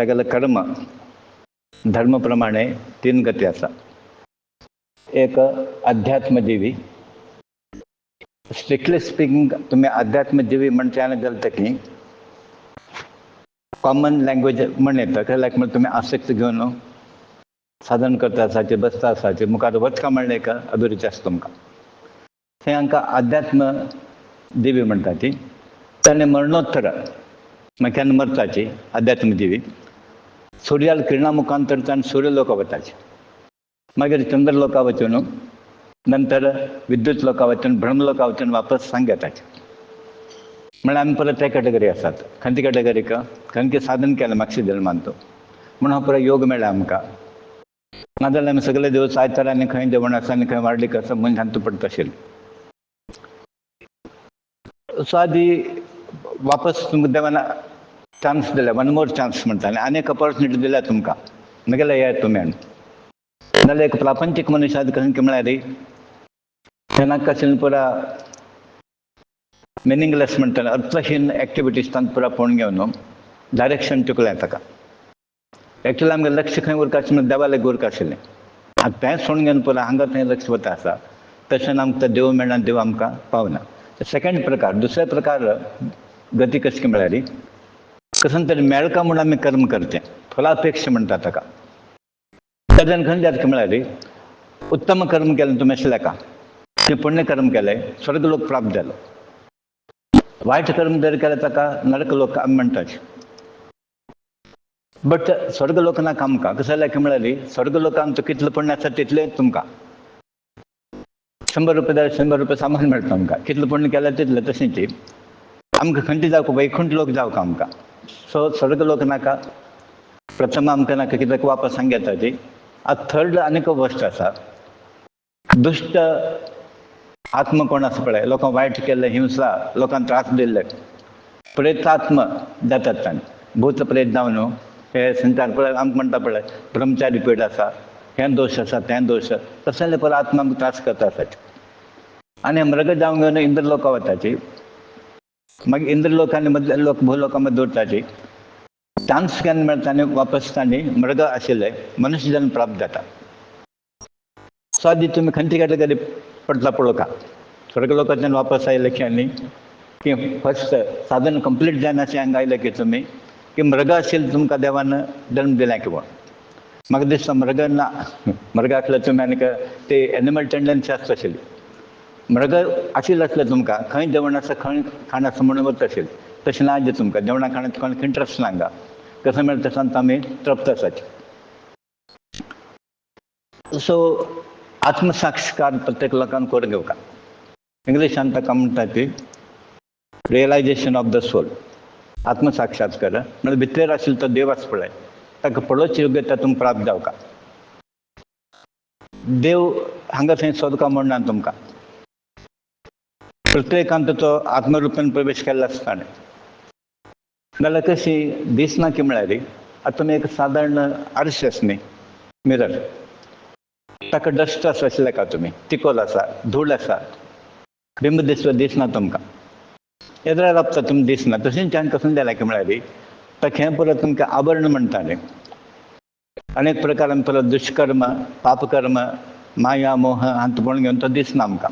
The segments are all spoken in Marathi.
तागेले कर्म धर्माप्रमाणे 3 गती आसा. एक अध्यात्मजिवी. स्ट्रिक्टली स्पीकिंग तुम्ही अध्यात्मजिवी म्हणच्याने गेलं की कॉमन लँग्वेज म्हण येतं लायक म्हणजे तुम्ही आसक्त घेऊन साधन करता असायचे बसता असायचे मुखार वचका म्हणले का अभिरुची असतो तुमकां हे हांकां अध्यात्म जिवी म्हणटा ती. ताणें मरणोत्तर मागीर केन्ना मरताची अध्यात्मजिवी सूर्याल किरणा मुखांतर ताणें सूर्यलोका वताचे मागीर चंद्रलोका वचून नंतर विद्युत लोका वचून ब्रह्मलोका वचून वापस सांग येताचे. म्हळ्यार आमी परत ते कॅटेगरी आसात. खंयची कॅटेगरी का खंयचें साधन केलें मागच्या जल्मान तो म्हणून हो परत योग मेळ्ळा आमकां. नाजाल्यार आमी सगळे दिवस आयतारांनी खंय जेवण आसा आनी खंय वाडलीक आसा मन शांत पडटा आशिल्लें. सो आदी वापस तुमकां देवान चान्स दिला 1 मोर चान्स म्हणटाले आनी एक ऑपॉर्च्युनिटी दिल्या तुमकां मागीर येयात तुमी आनी नाजाल्यार एक प्रापंचीक मनीस आसा खंय म्हळ्यार तेन्ना कशें पुरा मिनिंगलेस म्हणटाले अर्थहीन एक्टिविटीज तांकां पुरा पळोवन घेवन डायरेक्शन चुकलें ताका. एक्चुअली आमगे लक्ष खंय उरता आशिल्लें देवाले उरता आशिल्लें. आतां तें सोडून घेवन पुरा हांगा थंय लक्ष वता आसा तशें आमकां देव मेळना देव आमकां पावना. सेकंड प्रकार दुसरे प्रकार गती कशी म्हळ्यार कसं तरी मेळका म्हणून आमी कर्म करचें फलापेक्षा म्हणटा ताका. ताच्यान खंय जाता म्हळ्यार उत्तम कर्म केलें तुमी अशें लेखा तें पुण्य कर्म केलें स्वर्गलोक प्राप्त जालो. वायट कर्म जर केलें ताका नरकलोक आमी म्हणटात. बट स्वर्गलोक नाका आमकां कसं जालें म्हळ्यार स्वर्गलोकांत कितलें पुण्य आसा तितलें तुमकां 100 रुपया जाल्यार 100 रुपया सामान मेळटा आमकां. कितलें पुण्य केलें तितलें तशेंच आमकां खंयची जावं वैकुंठ लोक जावं आमकां. सो स्वर्गलोक नाका प्रथम आमकां नाका कित्याक वापस सांग येता ती. आतां थर्ड आनीक गोश्ट आसा दुश्ट आत्म कोण आसा पळय लोकांक वायट केल्लें हिंसा लोकांक त्रास दिल्ले प्रेतात्म जातात तांणी भूत प्रेत जावन हे संचार पळय आमकां म्हणटा पळय ब्रह्मचारी पीड आसा हें दोश आसा तें दोश तसले पळय आत्मा आमकां त्रास करता आसात. आनी मृग जावन घेवन इंद्रलोका वताची मागीर इंद्रलोकांनी मदले लोक भूलोकां मदीं उरताची चान्स केन्ना मेळटा आनी वापस तांणी मृग आशिल्ले मनुश्य जन्म प्राप्त जाता. सो आदी तुमी खंयची कॅटेगरी पडटा पळोवका स्वर्गलोकांतल्यान वापस आयले की आनी की फस्ट साधन कंप्लीट जायना अशें हांगा आयले की तुमी की मृग आशिल्ले तुमकां देवान जन्म दिलें किंवा म्हाका दिसता मृग ना मृग आसले तुमी आनीक ते एनिमल टेंडन्सी आसता आशिल्ली. मृग आशिल्ले आसले तुमकां खंय जेवण आसा खंय खाण आसा म्हणून वता आशिल्लें तशें ना जे तुमकां जेवणा खाणांत कोणाक इंट्रस्ट ना हांगा कसं मेळटा तसो आमी तृप्त आसाचे. सो आत्मसाक्षकार प्रत्येक लोकांक करून घेवका. इंग्लिशांत ताका म्हणटा ती रियलायजेशन ऑफ द सोल. आत्मसाक्षात्कार म्हणजे भितर आशिल्लो तो देव आसा पळय ताका पळोवची योग्यता तुमकां प्राप्त जावका. देव हांगा थंय सोदका म्हणना तुमकां प्रत्येकांत तो आत्मरुपान प्रवेश केल्लो आसता नाल्यार कशी दिसना की म्हळ्यार आतां तुमी एक सादारण आरशे आसा न्ही मिरर ताका डस्ट आसा अशें का तुमी तिकोल आसा धूळ आसा बिंब दिसना तुमकां येद्रा राबता तुमी दिसना तशेंच हांगा कसं जालें की म्हळ्यार ताका हें परत तुमकां आवरण म्हणटाले. अनेक प्रकारान परत दुश्कर्म पापकर्म माया मोह हांत पळोवन घेवन तो दिसना आमकां.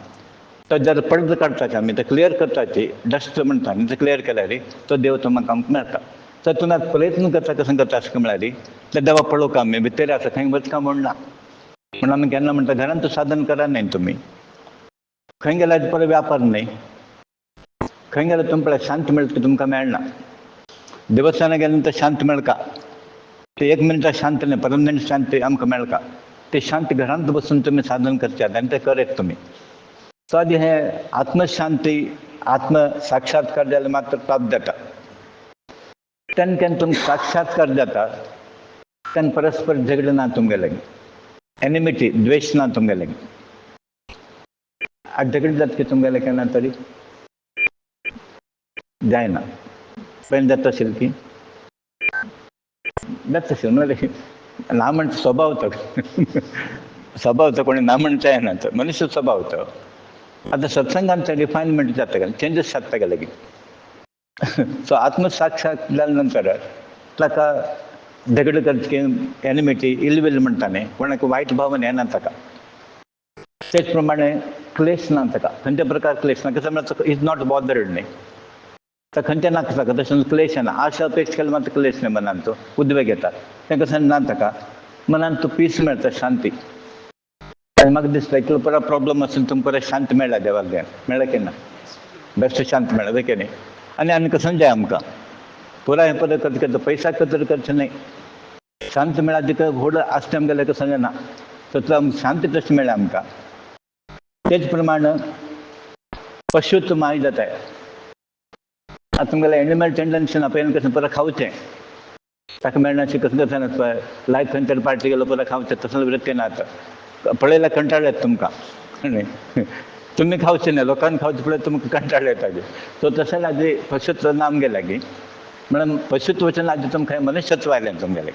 तो जर पडद काडटाचे आमी ते क्लियर करताची डस्ट म्हणटा आनी ते क्लियर केल्यार तो देव तुमकां आमकां मेळटा. तर तुमी आतां प्रयत्न करता कसं करता अशें म्हळ्यार ते देवा पळोवका आमी भितर आसा खंय वचका म्हणना म्हणून आमी केन्ना म्हणटा घरांत साधन करा न्ही तुमी खंय गेल्यार परत व्यापार न्ही खंय गेल्यार तुमकां शांत मेळटा तुमकां मेळना. देवस्थानाक गेले नंतर शांत मेळका ते 1 मिनटां शांत न्ही परमनंट शांती आमकां मेळका. ते शांत घरांत बसून तुमी साधन करतात आनी ते करत तुमी. सो आदी हें आत्मशांती आत्म साक्षात्कार जाल्यार मात्र प्राप्त जाता. तेन्ना केन्ना तुमकां साक्षात्कार जाता तेन्ना परस्पर झगडे ना तुमगेले एनिमिटी द्वेश ना तुमगेले. आनी झगडे जाता की तुमगेले केन्ना तरी जायना पयलीं जाता आशिल्लें की जाता आशिल्लें न्हू ना म्हणटा स्वभाव तो स्वभाव तो कोणी ना म्हणटा येना तो मनुष्य स्वभाव तो. आतां सत्संगांचें रिफायनमेंट जाता गेलें चेंजीस जाता गेले की सो आत्मसाक्षात जाल्या नंतर ताका झगड करचे एनिमिटी इलविल म्हणटाने कोणाक वायट भावना येना ताका तेच प्रमाणे क्लेश ना ताका खंयचे प्रकार क्लेश ना कसं म्हणटा इज नॉट बॉदर्ड न्ही तर खंयचे ना ताका तशें क्लेश येना आशा अपेक्षा केल्या मात क्लेश न्ही मनान तो उद्वेग येता तें कसं ना ताका मनान तो पीस मेळटा शांती आनी म्हाका दिसता इतलो बरो प्रॉब्लम असेल तुमकां बरें शांत मेळ्ळा देवाक देण मेळ्ळें की ना बेस्ट शांत मेळ्ळें की न्ही आनी आनी कसं जाय आमकां पुराय परत खर्च करता पैसा कदर करचे नाही शांत मेळा तिका व्हड आसता आमगेलें कसं जायना तसलो शांती तशें मेळ्ळें आमकां तेच प्रमाणे पशुत्व माय जाताय आतां तुमगेलें एनिमल टेंडन्सी ना पळय कशें परत खावचें ताका मेळनाशें कसं कसं ना लायफ खंयतरी पार्टी गेलो परत खावचें तसलो वृत्ती ना आतां पळयल्यार कंटाळ येता तुमकां तुमी खावचें न्ही लोकांक खावचें पळय तुमकां कंटाळ येता सो तशें आजी पशुत्व नाम गेल्या की म्हणून पशुत्वाच्यान आजी तुमकां मनुष्यत्व आयलें तुमगेलें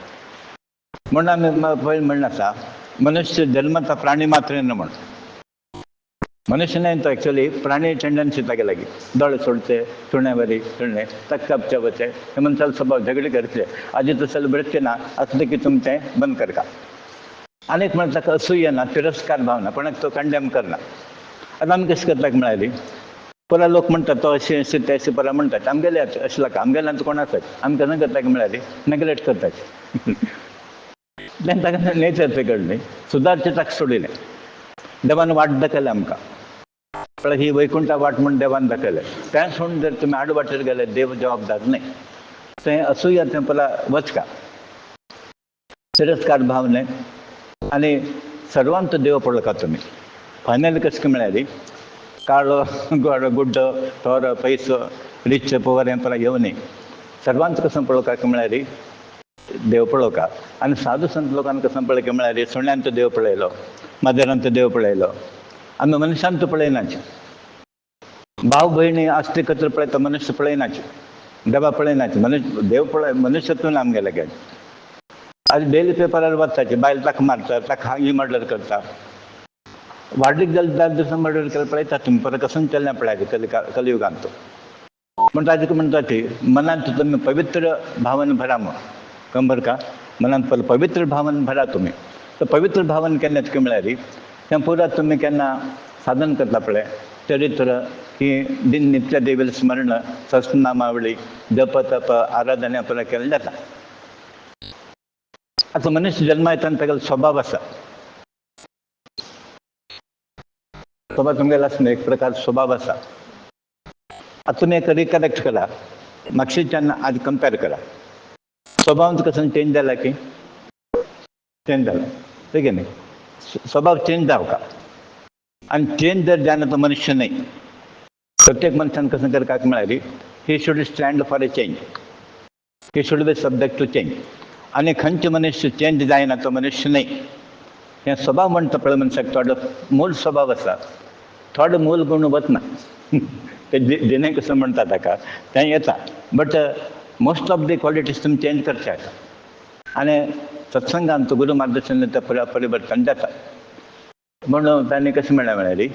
म्हणून आमी पळय म्हणून आसा मनुष्य जल्मता प्राणी मात्र म्हण मनुष्य नाही तो एक्चुअली प्राणी टेंडन्सी तागे लागी दोळे सोडचे सुण्या वरी सुणणे तक कापचे वचे हे मनशाल स्वभाव झगडे करचे आजी तसले वृत्ती ना असले की तुम तें बंद करता आनीक म्हणटा ताका असूय ना तिरस्कार भावना कोणाक तो कंडेम करना आतां आमी कशें करताक म्हळ्यार परा लोक म्हणटात तो अशें अशें ते अशें परा म्हणटात आमगेले अशें लाका आमगेल्यान कोण आसात आमी कसं करताक म्हळ्यार नेग्लेक्ट करतात तें ताका नेचर कडली सुदारचें ताका सोडिलें देवान वाट दाखयलें आमकां पण ही वैकुंठा वाट म्हण देवान दाखयलें तें सोडून जर तुमी आड वाटेर गेले देव जबाबदार न्ही तें असूया तें पला वचका तिरस्कार भावने आनी सर्वांत देव पळोवका तुमी फायनली कशें म्हळ्यार काळो गोडो गुड्डो थोर पयसो रिच पुवर हें पळय येवनी सर्वांत कसं पळोवपाक म्हळ्यार देव पळोवका आनी साधू संत लोकांनी कसं पळय म्हळ्यार सुण्यान तो देव पळयलो माजरान तो देव पळयलो आमी मनशान तो पळयनाचे भाव भयणी आस्ते एकत्र पळयता मनुश्य पळयनाचे देवा पळयनाचे मनुश्य देव पळय मनुष्यत्व आमगेले गेले आज डेली पेपरार वाचताचे बायल ताका मारता ताका ही मर्डर करता वाडीक जाल्यार 10 दिसां मर्डर केलें पळयता तुमी परत कसं चलना पळयाचे कलियुगांत तो म्हण ताजे म्हणटा ती मनांत तुमी पवित्र भावन भरा मग खबर का मनांत पवित्र भावन भरा तुमी तर पवित्र भावन केन्ना येतकी म्हळ्यार तें पुरा तुमी केन्ना साधन करता पळय चरित्र ही दिन नित्य देवील स्मरण सहस्रनामावळी जप तप आराधना परत केलें जाता आतां मनुष्य जल्मा येताना तागेलो स्वभाव आसा स्वभाव तुमगेलो आसना एक प्रकार स्वभाव आसा आतां तुमी एक रिकलेक्ट करा म्हापशेच्यान आज कंपेर करा स्वभाव कसं चेंज जाला की चेंज जाला ठीक आहे न्ही स्वभाव चेंज जावका आनी चेंज जर जायना तो मनुष्य नाही प्रत्येक मनशान कसं करपाक म्हळ्यार he should stand for a change he should be subject to change आनी खंयचे मनुष्य चेंज जायना तो मनुष्य नाही हें स्वभाव म्हणटा पळय मनशाक थोडो मूल स्वभाव आसा थोडो मूल गुण वचना ते जिणे कसं म्हणटा ताका तें येता but most of the qualities तुमी चेंज करचे आसा आनी सत्संगांत गुरू मार्गदर्शन ते परिवर्तन जाता म्हणून तांणी कशें म्हणलें म्हळ्यार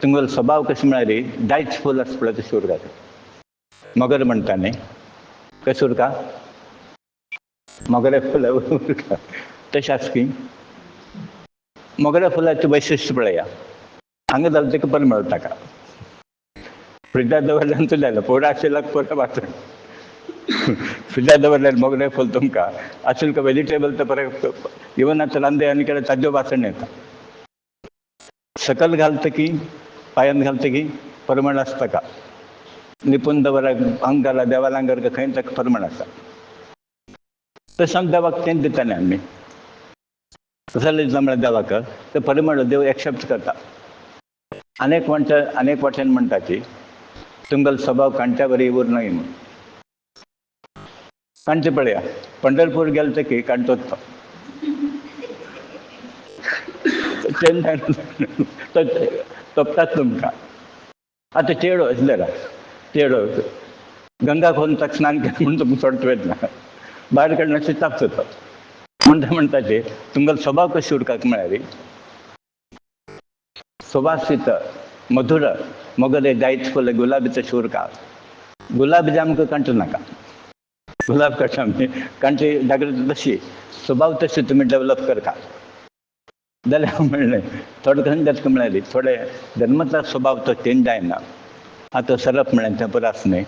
तुमगेलो स्वभाव कशें म्हळ्यार जायच फूल आसा पळय तशें उरता मोगर म्हणटा न्ही कशें उरता मोगऱ्या फुलां उरता तशें आसा की मोगऱ्या फुलाचें वैशिश्ट पळया हांगा जाल्यार ताका बरें मेळटा ताका फ्रिजार दवरल्यार तूं जालें पोडा आशिल्ल्याक पोडा वाचून फ्रिजार दवरल्यार मोगरें फूल तुमकां आशिल्लें का वेजिटेबल तर बरें इवन आतां रांदे आनी केल्यार ताज्यो वाचण येता सकल घालता की पांयान घालता की परमण आसता ताका लिपून दवरा हांगा घाला देवाला आंगार खंय ताका परमण आसा तशें देवाक तेंच दिता न्ही आमी तसले जमल्या देवाक ते परिमळ देव एक्सेप्ट करता अनेक वाटेन म्हणटा की तुमगेलो स्वभाव कांट्या वरी उरनाय म्हूण कांटे पळया पंढरपूर गेलो ते की कांटोच तो तोपतात तुमकां आतां चेडो आसलेला चेडो गंगा खोन ताका स्नान केलें म्हणून तुमकां सोडता वयतना भायर काडून अशें तापता तो म्हणटा ते तुमगेलो स्वभाव कशें उरपाक म्हळ्यार सुवासीत मधुर मोगरे जायच फुल गुलाबीचो शूर का गुलाबी जे आमकां कंट नाका गुलाब कशा मी कारण ती जागृती तशी स्वभाव तशी तुम्ही डेव्हलप करता जाल्यार म्हणलें थोडे करून जातका म्हळ्यार थोडे जन्मता स्वभाव तो चेंज जायना आतां सरप म्हळें तें बरें आसा न्ही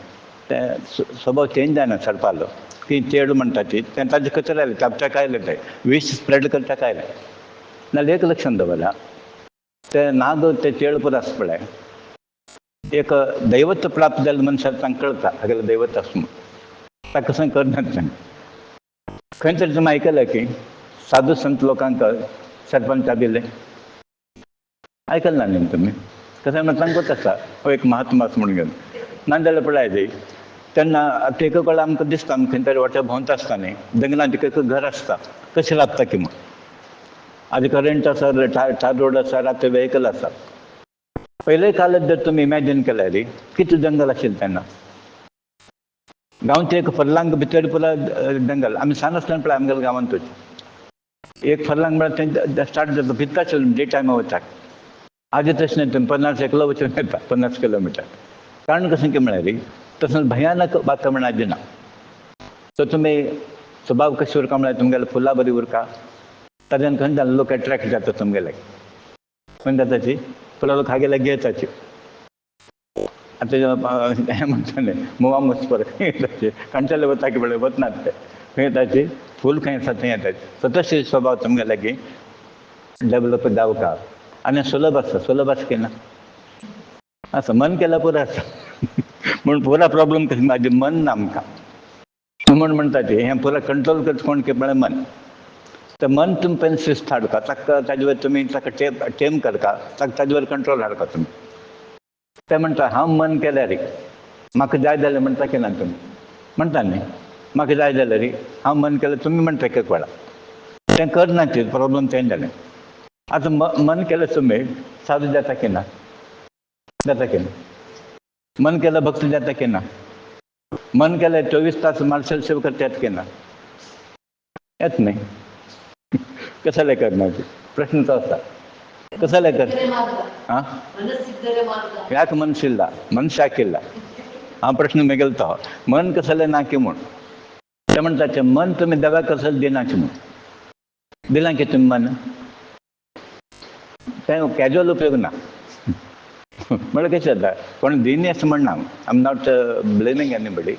तें स्वभाव चेंज जायना सरपालो ती चेड म्हणटा ती तें ताजे खतर आयलें तापच्याक आयलें तें विश स्प्रेड करच्याक आयलें नाल्यार एक लक्षांत दवरा ते नाग ते चेड पुरो आसा पळय एक दैवत्व प्राप्त जाल्ल्या मनशाक तांकां कळटा हागेलो दैवत आसा म्हूण ताका कसं करनात तें खंय तरी तुमी आयकलां की साधू संत लोकांक सरपंचा दिले आयकलं ना न्ही तुमी कसं म्हणून तांकांच आसा हो एक महात्मा आसा म्हणून घेवन नाजाल्यार पळय आयज तेन्ना आतां एक वेळ आमकां दिसता आमी खंय तरी वाटेर भोंवता आसता न्ही जंगलांत एक घर आसता कशें लागता की म्हूण आदी करंट आसा ठार रोड आसा राती वेहिकल आसा पयले काळांत जर तुमी इमॅजिन केल्यार कितें जंगल आशिल्लें तेन्ना गांवचे एक फर्लांग भितर पुरो जंगल आमी सान आसतना पळय आमगेल्या गांवांतूच एक फर्लांग म्हळ्यार तें स्टार्ट जाता भितर आशिल्लें डे टायमा वचपाक आदी तशें न्ही तुमी 50 एकलो वचून येता 50 किलोमिटर कारण कशें की म्हळ्यार तसो भयानक वातावरण आदी ना सो तुमी स्वभाव कशें उरता म्हळ्यार तुमगेले फुलां बरीं उरता ताज्यान खंय जालें लोक एट्रॅक्ट जाता तुमगेले खंय जाता ती फुलां लोक हागेले घेताची आतां हें म्हणटा न्ही मुवा मुसपर खंय येताची काणच्याले वता की म्हळ्यार वचनात ते खंय येताची फूल खंय आसा थंय येताची सो तशें स्वभाव तुमगे लागीं डेवलप जावका आनी सुलभ आसा की ना आसा मन केल्यार पुरो आसा म्हूण पुरा प्रॉब्लम कशें म्हाजें मन ना आमकां म्हूण म्हणटा ती हें पुरो कंट्रोल करता कोण की म्हळ्यार मन तर मन तुमी पयलीं शिस्त हाडका ताका ताजे वयर तुमी ताका टेम करता ताका ताजे वयर कंट्रोल हाडका तुमी ते म्हणटा हांव मन केल्यार म्हाका जाय जाल्यार म्हणटा की ना तुमी म्हणटा न्ही म्हाका जाय जाल्यार हांव मन केल्यार तुमी म्हणटा एक वेळा तें करना ती प्रॉब्लम तें जालें आतां मन केल्यार तुमी सादू जाता की ना जाता की ना मन केल्यार भक्त जाता की ना मन केल्यार 24 तास मार्शल सेवा करता येता की ना येत न्ही कशाले करना प्रश्न तो आसा कशाले कर आं याक मनशिल्ला मनशा केला हा प्रश्न मेगेल तो मन कशाले ना की म्हूण ते म्हणटा मन तुमी देवाक कसले दिनाचे म्हूण दिलां की तुमी मन तें कॅज्युअल उपयोग ना म्हळ्यार कशें जाता कोण दिनी अशें म्हणना I am not blaming anybody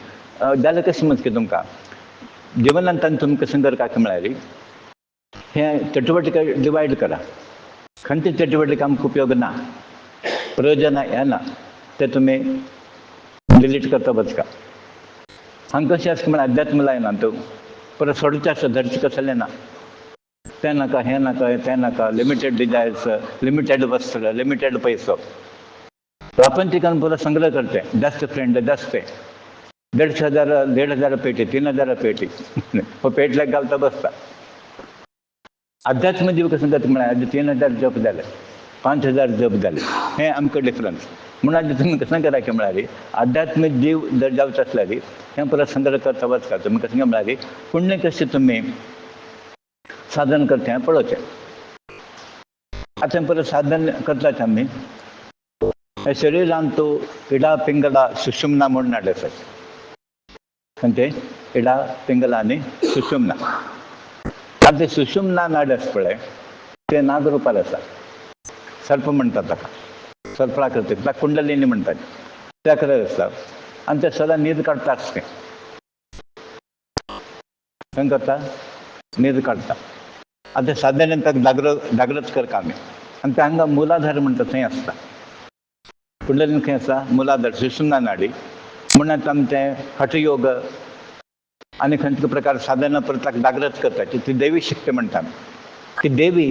जाल्यार कशें म्हणटा की तुमकां जिवनांत तुमी कशें करता की म्हळ्यार हें चटवटीका डिवायड करा खंयचे चटवटीक आमकां उपयोग ना प्रयोजन हें ना ते तुमी डिलीट करता वचका हांगा कशें आसा म्हळ्यार अध्यात्म लायना तूं परत सोडचें आसा धरचें कसलें ना तें नाका हें नाका तें नाका लिमिटेड डिजायर्स लिमिटेड वस्त्र लिमिटेड पैसो प्रापंचिकान पुरो संग्रह करते जास्त फ्रेंड जास्त 1,500 पेटी 3,000 पेटी हो पेटल्याक घालता बसता अध्यात्म जीव कसं जाता म्हळ्यार 3,000 जप जाले 5,000 जप जाले हें आमकां डिफरन्स म्हणून आज तुमी कसं करा की म्हळ्यार आध्यात्मीक जीव जर जावचो आसल्यार हें परत संग्रह करता वचता तुमी कशें काय म्हळ्यार पुण्य कशें तुमी साधन करता हें पळोवचें आतां परत साधन करतात आमी शरीरांत तूं इडा पिंगला सुषुम्ना म्हणून नाड आसात खंयचे इडा पिंगला आनी सुषुम्ना आतां ते सुषुम्ना नाड आसा पळय ते नागरुपार आसा सर्प म्हणटात ताका सर्पराकृती ताका कुंडलिनी म्हणटात त्या कडेन आसता आनी ते सदां न्हीद काडटा आसता खंय करता न्हीद काडटा आतां सादारण ताका जागृत करता आमी आनी ते हांगा मुलाधार म्हणटा थंय आसता कुंडलीन खंय आसा मुलाधार सुषुम्ना नाडी म्हणून आतां आमी तें हठयोग आनी खंयचे प्रकार साधना परत ताका जागृत करता ती देवी शक्ती म्हणटा आमी ती देवी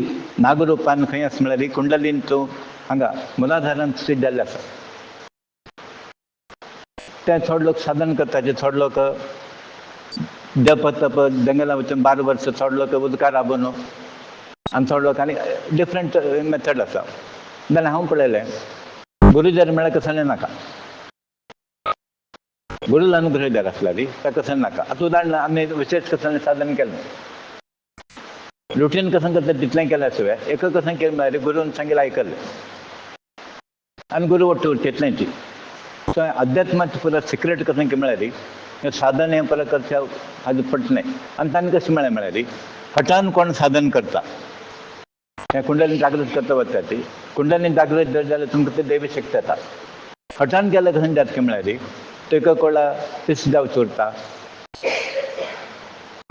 नागरुपान खंय आसा म्हळ्यार कुंडलीन तूं हांगा मुलाधारान स्थित जाल्लें आसा ते थोडे लोक साधन करता थोडे लोक जप तप जंगलां वचून 12 वर्सां थोडे लोक उदकार राबोवन आनी थोडे लोक आनी डिफरंट मेथड आसा जाल्यार हांव पळयलें गुरुजर म्हळ्यार कसलें नाका गुरू अनुग्रह जर आसल्यार ताका कसलें नाका आतां उदाहरण आमी विशेष कसलें साधन केलें रुटीन कशें करता तितलें केल्या शिवाय एक कशें केलें म्हळ्यार गुरून सांगिल्लें आयकलें आनी गुरू वट्ट तितलें ती सो अध्यात्माचें पुरो सिक्रेट कशें की म्हळ्यार साधन हें परत करच्या हाजें पटलें आनी तांकां कशें म्हळ्यार हठान कोण साधन करता हें कुंडलीन जागृत करता वता ती कुंडलीन जागृत जर जाल्यार तुमकां ते दैवी शक्ती येता हठान केल्यार कशें जाता म्हळ्यार तेका कोळा पिस जावचो उरता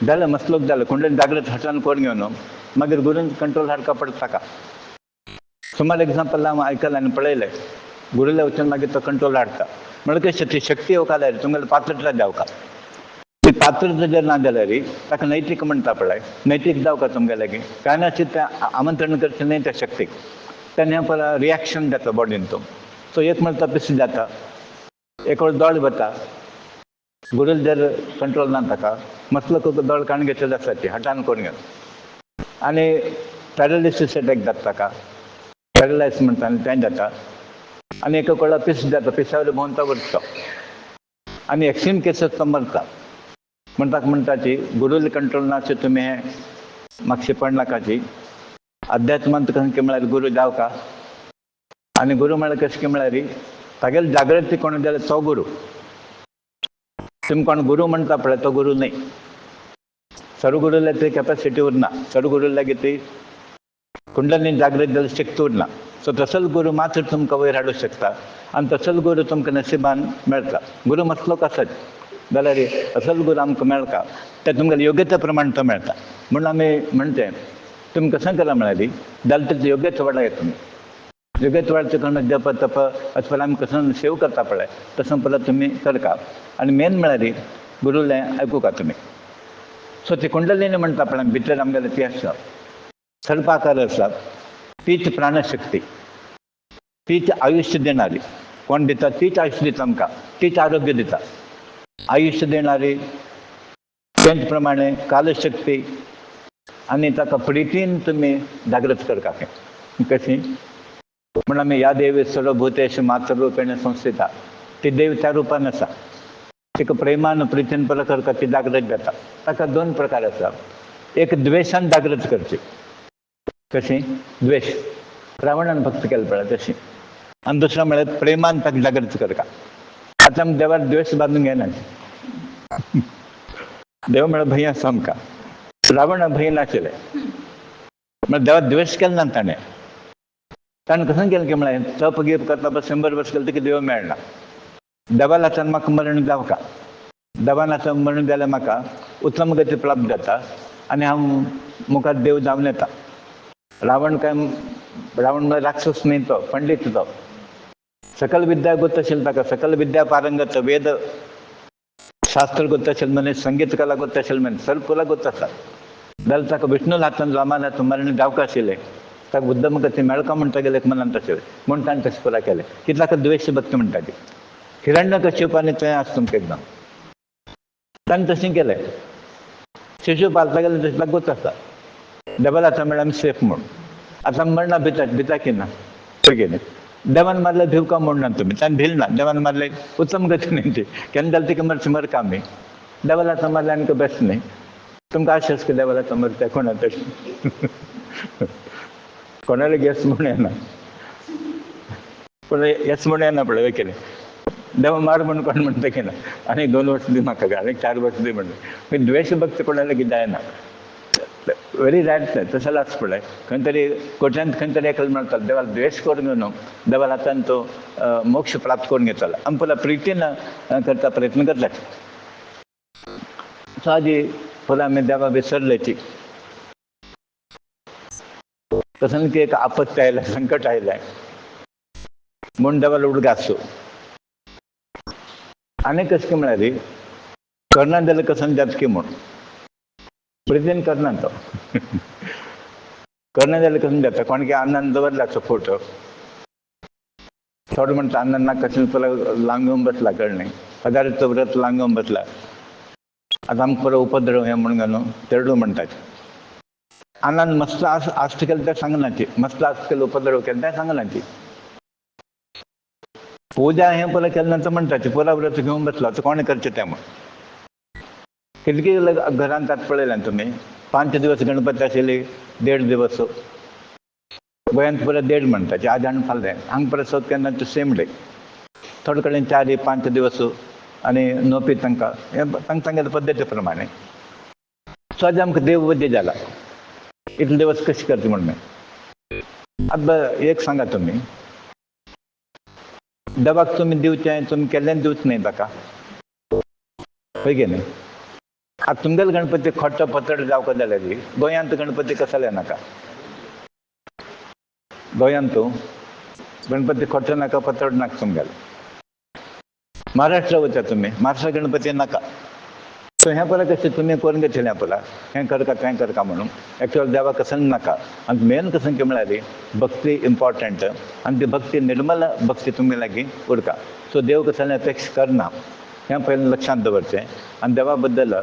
जाल्यार मसलोक जाल्यार कुंडलीन जागृत हठान कोण घेवन मागीर गुरून कंट्रोल हाडका पडटा ताका सुमार एग्जाम्पल हांव आयकलां आनी पळयलें गुरुले वचून मागीर तो कंट्रोल हाडटा म्हणजे कशें ती शक्ती येवका जाल्यार तुमगेली पात्रता जावका ती पात्रता जर ना जाल्यार ताका नैतीक म्हणटा पळय नैतीक जावका तुमगे लागीं कांय नाशित तें आमंत्रण करचें न्ही त्या शक्तीक तेन्ना हें पळय रिएक्शन जाता बॉडीन तो सो एक म्हणटा पिस जाता एक वेळ दोळ वता गुरुल जर कंट्रोल ना ताका मसलो दोळ काण घेतलेली आसा ती हठान कोण घेवन आनी पॅरालिसीस अटॅक जाता ताका पॅरलायज म्हणटा आनी तें जाता आनी एका कोळा पिस जाता पिसावयलो भोंवता उरता आनी एक्स्ट्रीम केसीस तो मरता म्हणटा ती गुरुल कंट्रोल नाशे तुमी हें म्हाका शिपण नाका ती अध्यात्मांत कशें म्हळ्यार गुरू जावका आनी गुरू म्हळ्यार कशें म्हळ्यार तागेली जागृती कोण जाल्यार तो गुरू तुमी कोण गुरू म्हणटा पळय तो गुरू न्ही सर्वगुरूला ती कॅपॅसिटी उरना सर्वगुरूला ती कुंडलीन जागृत जाल्यार शक्ती उरना सो तसोच गुरू मात्र तुमकां वयर हाडूंक शकता आनी तसोच गुरू तुमकां नशिबान मेळटा गुरू मसलोक आसत जाल्यार असल गुरू आमकां मेळटा ते तुमगेल्या योग्यते प्रमाण तो मेळटा म्हणून आमी म्हणचे तुमी कशें केलां म्हळ्यार जाल्यार तितलें योग्यते वाडय तुमी योग्यते वाडचे करून जप तप अशें आमी कसं सेव करता पळय तसं परत तुमी करता आनी मेन म्हळ्यार गुरुलें आयकुका तुमी सो ती कुंडलीनी म्हणटा पळय भितर आमगेले ती आसा सर्पाकार आसा तीच प्राणशक्ती तीच आयुश्य देणारी कोण दिता तीच आयुश्य दिता आमकां तीच आरोग्य दिता आयुश्य देणारी तेच प्रमाणे कालशक्ती आनी ताका प्रितीन तुमी जागृत करता कशी म्हण आमी या देवी सर्वभूतेषु मातृरूपेण संस्थिता ती देव त्या रुपान आसा तिका प्रेमान प्रितीन परत करता ती जागृत जाता ताका दोन प्रकार आसा एक द्वेशान जागृत करची कशी द्वेश रावणान भक्त केलें पळय तशी आनी दुसरो म्हळ्यार प्रेमान ताका जागृत करता आतां आमी देवाक द्वेश बांदूंक घेना देव म्हळ्यार भंय आसा आमकां रावण भंय नाशिल्लें म्हळ्यार देवाक द्वेश केलो ना ताणें कसं केलें की म्हळ्यार तप गिप करता पळय 100 वर्स केलें तिका देव मेळना देवा लाथान म्हाका मरण जावका देवान आतां मरण जाल्यार म्हाका उत्तम गती प्राप्त जाता आनी हांव मुखार देव जावन येता रावण म्हळ्यार राक्षस न्ही तो पंडीत तो सकल विद्या गोत आशिल्ली ताका सकल विद्या पारंगत वेद शास्त्र गोत आशिल्ले मनीस संगीत कला गोत आशिल्ले मनीस सर्व पुला गोत आसा जाल्यार ताका विष्णू हातान रामान हातून मरण जावका आशिल्लें ताका उद्धम गती मेळका म्हणटा गेले मनांत आशिल्लें म्हूण ताणें तशें पुरा केलें की ताका द्वेश भक्ती म्हणटा ती हिरण्यकश्यपानी तें आसा तुमकां एकदम ताणें तशें केलें शिशू पालता गेलें तशें ताका गोत आसा देवाला आतां म्हळ्यार आमी सेफ म्हूण आतां मरणा भिता की ना पळय कितें देवान मारल्यार भिवका म्हणना तुमी ताणें भिलना देवान मारलें उत्तम गती न्ही ती केन्ना जाल्यार तिका मरची मरका आमी देवाला आतां मारल्यार आमकां बेस्ट न्ही तुमकां आशा आसा की देवाला आतां मरता कोणा तशें कोणाला गेस म्हणून येना पूण येस म्हणून येना पळय कितें देवा मार म्हणून कोण म्हणटा की ना आनी 2 वर्स दी म्हाका आनी 4 वर्स दी म्हणून द्वेश भक्त कोणाला की जायना व्हेरी रायट तशें आस पळय खंय तरी कोट्यांत खंय तरी एकलो म्हणटा देवाला द्वेश करून घेवन देवाला हातान तो मोक्ष प्राप्त करून घेतलो आमी पळय प्रितीन करता प्रयत्न करतात सो हाजी पळय आमी देवा विसरले ती कसं की एक आपत्ती आयलें संकट आयलें म्हूण देवाला उडगासू आनी कशें म्हळ्यार करना जाल्यार कसं जाता की म्हूण प्रितीन करना तो करना जाल्यार कसं जाता कोणके अन्नान दवरल्याचो फोटो थोडो म्हणटा अन्नान नाका कशें पळय लांगून बसला कळ्ळें पदार्थ व्रत लांगून बसला आतां आमकां परत उपद्रव हें म्हणून न्हू तेडू म्हणटात अन्नान मस्त आस्त केलें तें सांगना ती मस्त आस्त केलें उपद्रव केलें तें सांगना ती पूजा हें पळय केलें नंतर म्हणटा ती पुरा व्रत घेवन बसला तर कोणें करचें तें म्हूण कितके घरांत आतां पळयलें तुमी 5 दिवस गणपती आशिल्ली 1.5 दिवस गोंयांत परत 1.5 म्हणटा आज आनी फाल्यां हांगा परत सत केन्ना सेम डे थोडे कडेन 4-5 दिवस आनी नोपी तांकां हें तांगेल्या पद्दती प्रमाणे. सो आज आमकां देव वद्य जाला इतले दिवस कशें करचें म्हणून. आतां एक सांगा तुमी, देवाक तुमी दिवचें तुमी केल्लें दिवचें न्ही ताका, पळय गे न्ही. आतां तुमगेलो गणपती खोट्टो पतड जावं जाल्यार गोंयांत गणपती कसो नाका. गोंयांत गणपती खोट्टो नाका पतड नाका तुमगेलो. महाराष्ट्रा वचा तुमी, महाराष्ट्रा गणपती नाका. सो हें पळय कशें तुमी करून घेतलें पळय, हें करता तें करता म्हणून. एक्चुअल देवाक कसं नाका. आनी मेन कसं की म्हळ्यार भक्ती इम्पॉर्टंट, आनी ती भक्ती निर्मल भक्ती तुमी लागीं उरता. सो देव कसलें अपेक्षा करना, हें पयलें लक्षांत दवरचें. आनी देवा बद्दल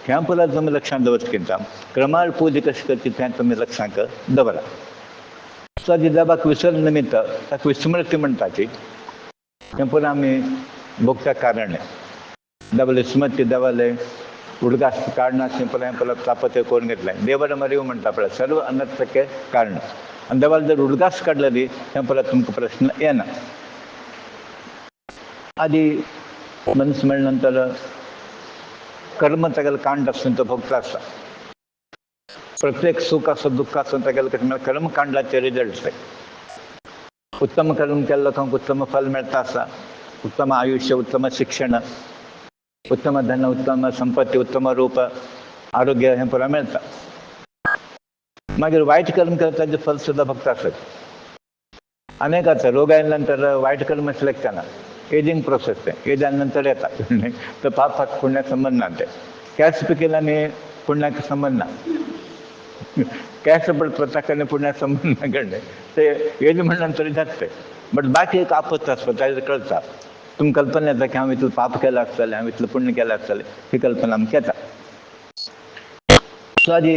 हें पळय तुमी लक्षांत दवरचें क्रमाळ पुजा कशी करची तें तुमी लक्षांत दवरा. सो देवाक विसर निमित्त ताका विस्मृती म्हणटाची हें पळय आमी भोगता कारण. देवाले विस्मृती देवाले उडगास कारणा पळय हें पळय प्रापत्य करून घेतलें. देवाला मरिव म्हणटा पळय सर्व अनर्थके कारण. आनी देवाला जर उडगास काडलेली हें पळय तुमकां प्रश्न येना. आदी मनीस मेळ्ळे नंतर कर्म तागेलो कांड आसून तो भोगता आसता. प्रत्येक सुख आसो दुख्ख आसो तागेलो कशें म्हळ्यार कर्म कांडाचे रिजल्ट. उत्तम कर्म केल्लो लोकांक उत्तम फल मेळटा आसा. उत्तम आयुष्य, उत्तम शिक्षण, उत्तम धन, उत्तम संपत्ती, उत्तम रूप, आरोग्य हें पळय मेळटा. मागीर वायट कर्म केलें ताजें फल सुद्दां भोगता आसत. अनेक आसा रोग आयल्या नंतर वायट कर्म सिलेक्ट जाना. एजिंग प्रोसेस तें एज जाल्या नंतर येता. तर पापाक पुण्याक संबंध ना. ते कॅश पिकेल आनी पुण्याक संबंध ना. कॅश पडता आनी पुण्याक संबंध ना कळ्ळें. ते एज म्हणल्या नंतर जाता ते. बट बाकी एक आपत आसता ताजेर कळटा. तुमकां कल्पना येता की हांव इतलें पाप केलें आसतलें, हांव इतलें पुण्य केलें आसतलें, ही कल्पना आमकां येता. सो आदी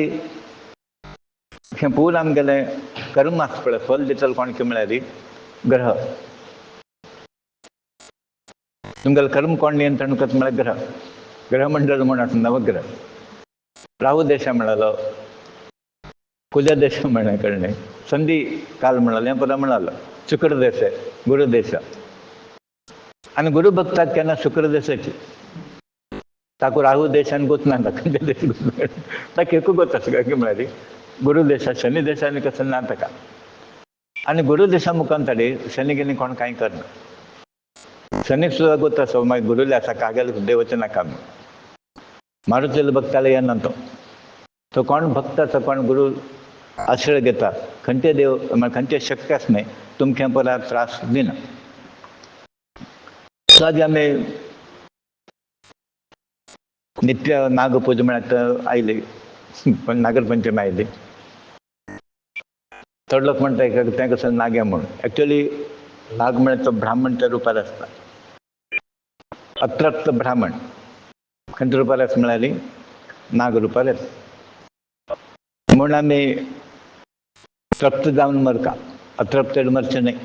हें पळोवन आमगेलें कर्म आसता पळय फल दितलो कोण की म्हळ्यार ग्रह. तुमगेलें कर्म कोण नियंत्रण करता म्हळ्यार ग्रह. ग्रह मंडळ म्हूण आसा नवग्रह. राहू देश म्हणलो, कुज देश म्हणलें कळ्ळें, संधी काल म्हणलो, हें पळय म्हणलो, शुक्र देश, गुरू देश. आनी गुरू भक्ताक केन्ना शुक्र देशाची ताका राहू देश आनी गुंतना खंयचे देश गुंतना. ताका एकू गोत आसा काय म्हळ्यार गुरू देशा शनी देशांनी कसं ना ताका. आनी गुरू देशा मुखांतडी शनी गिनी कोण कांय करना. शनीक सुद्दां गोत आसा मागीर गुरुले आसा कागेल देवचे नाका. मारुतीले भक्ताले येना तो. तो कोण भक्त आसा कोण गुरू आश्रय घेता खंयचे देव खंयचे शक्ती आसा न्ही तुमकां पळय त्रास दिना. सो आज आमी नित्य नागपूजा म्हळ्यार आयली पण नागर पंचमी आयली. थोड लोक म्हणटा तें कसं नाग्या म्हणून. एक्चुअली नाग म्हळ्यार तो ब्राह्मणच्या रुपार आसता. अतृप्त ब्राह्मण खंयच्या रुपार आसा म्हळ्यार नाग रुपार येता. म्हूण आमी तृप्त जावन मरता, अतृप्त मरचें न्ही.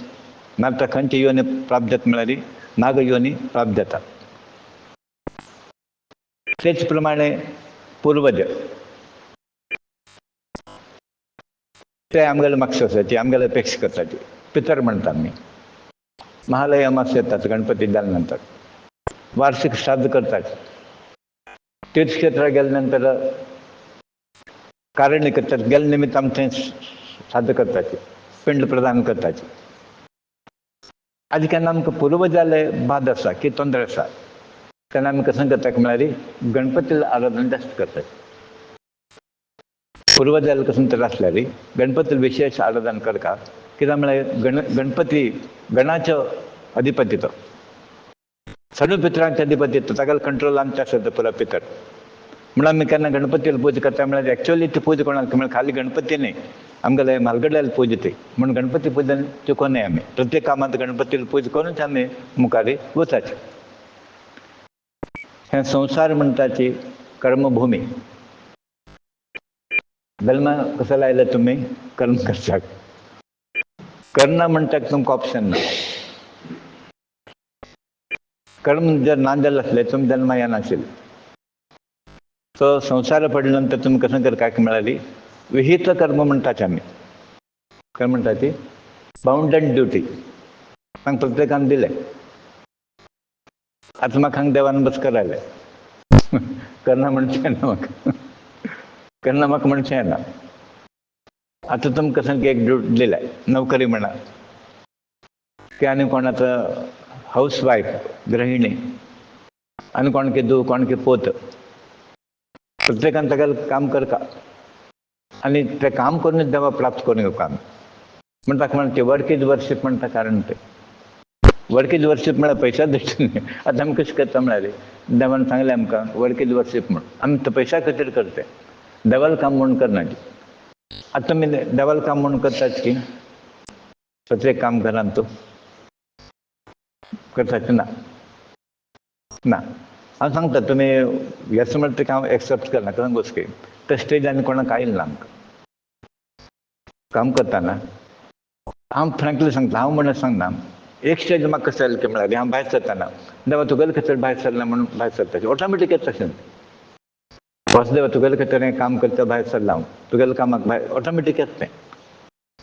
नाल्यार खंयची योनी प्राप्त जाता म्हळ्यार नाग योनी प्राप्त जाता. तेच प्रमाणे पूर्वज ते आमगेले मागसाची आमगेले अपेक्षा करताची. पितर म्हणटा आमी. महालय अमास येतात गणपती जाल्या नंतर वार्षिक श्राद्ध करतात. तीर्थक्षेत्राक गेल्या नंतर कारणी करतात. गेल्या निमित्त आमी थंय श्राद्ध करताची, पिंड प्रदान करताची. आज केन्ना आमकां पूर्वजाले बाद आसा की तोंदर आसा तेन्ना आमी कसं करतात म्हळ्यार गणपतीला आराधना जास्त करतात. पूर्वजाला कसं तर आसल्यार गणपतीला विशेष आराधना करता. कित्याक म्हळ्यार गणपती गणाचो अधिपती तो. सर्व पितरांचे अधिपती तो. तागेलो कंट्रोल आमचे आसता पुरो पितर. म्हणून आमी केन्ना गणपतीला पूजा करता म्हळ्यार एक्चुअली ती पूजा कोणाक म्हळ्यार खाली गणपती न्ही आमगेले म्हालगड्याला पूजा ती. म्हणून गणपती पूजा चुकोवंक आमी. प्रत्येक कामांत गणपतीला पूजा करूनच आमी मुखारी वचाचे. हें संवसार म्हणटाची कर्मभूमी. जल्म कसो लायला तुमी कर्म करच्याक. करना म्हणटाक तुमकां ऑप्शन ना. कर्म जर ना जालें आसलें तुमी जल्मा येनाशिल्ले. सो संवसार पडले नंतर तुमी कसं करता म्हळ्यार विहित कर्म म्हणटाचे आमी. कर्म म्हणटाची बाउंडन ड्युटी तांकां प्रत्येकान दिलें. आता म्हाका हांगा देवान बस करायला करना म्हणचें ना म्हाका करना म्हाका म्हणचें ना. आता तुमकां सांग एक दिलाय नोकरी म्हणा की आनी कोण आतां हाऊस वायफ गृहिणी आनी कोण की धूव कोण की पोत प्रत्येकान तागेलें काम करता आनी तें काम करूनच देवा प्राप्त करूंक येवका म्हण ताका म्हणटा वर्क इज वर्शीप म्हणटा कारण ते वर्क इज वर्शीप म्हळ्यार पयशा दृश्टीन न्ही. आतां आमी कशें करता म्हळ्यार देवान सांगलें आमकां वर्क इज वर्शीप म्हण आमी तो पयशा खातीर करता देवालें काम म्हणून करनात. आतां तुमी देवालें काम म्हणून करतात की प्रत्येक काम घरांत तूं करतात ना ना हांव सांगता तुमी येस म्हणटा तें हांव एक्सेप्ट करना कारण गोश्टी ते स्टेज आनी कोणाक आयिल्लो ना आमकां काम करतना हांव फ्रँकली सांगता हांव म्हणून सांगना एक स्टेज म्हाका कशें जालें की म्हळ्यार हांव भायर सरतना देवा तुगेले खातीर भायर सरलें म्हणून भायर सरता ऑटोमॅटीक येता तशें देवा तुगेले खातीर हें काम करता भायर सरला हांव तुगेल्या कामाक भायर ऑटोमॅटीक येता तें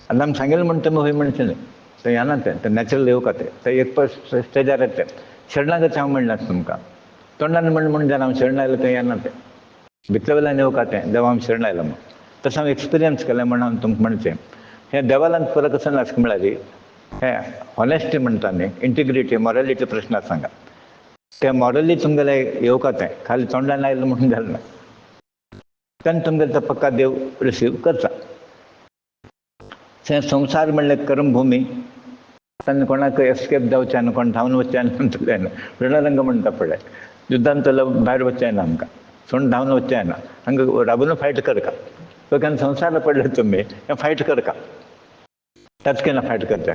आनी आमी सांगलें म्हणटा तें हय म्हणचें न्ही तें येना तें नॅचरल येवका तें एक स्टेजार येता तें शरणागती हांव म्हणना तुमकां तोंडान म्हणून जाल्यार हांव शरण आयलो तें येना तें भितर वयल्यान येवका तें देवा हांव शरण आयलो म्हणून तशें हांव एक्सपिरियन्स केलें म्हणून हांव तुमकां म्हणचें हें देवालान फरक असो नासता म्हळ्यार हें हॉनेस्टी म्हणटा न्ही इंटिग्रिटी मॉरलिटी प्रश्न सांगा तें मॉरली तुमगेलें येवका तें खाली तोंडान आयलें म्हणून जालें ना तेन्ना तुमगेलें तो पक्का देव रिसीव करता. तें संवसार म्हणलें कर्मभुमी तेन्ना कोणाक एस्केप जावचें ना कोण धांवन वचचें ना म्हणटलें ना रणरंग म्हणटा पळय युद्धांत तो भायर वचचें ना आमकां सोडून धांवन वचचें ना हांगा राबून फायट करता तो केन्ना संवसार पडले तुमी हें फायट करता ताच केन्ना फायट करता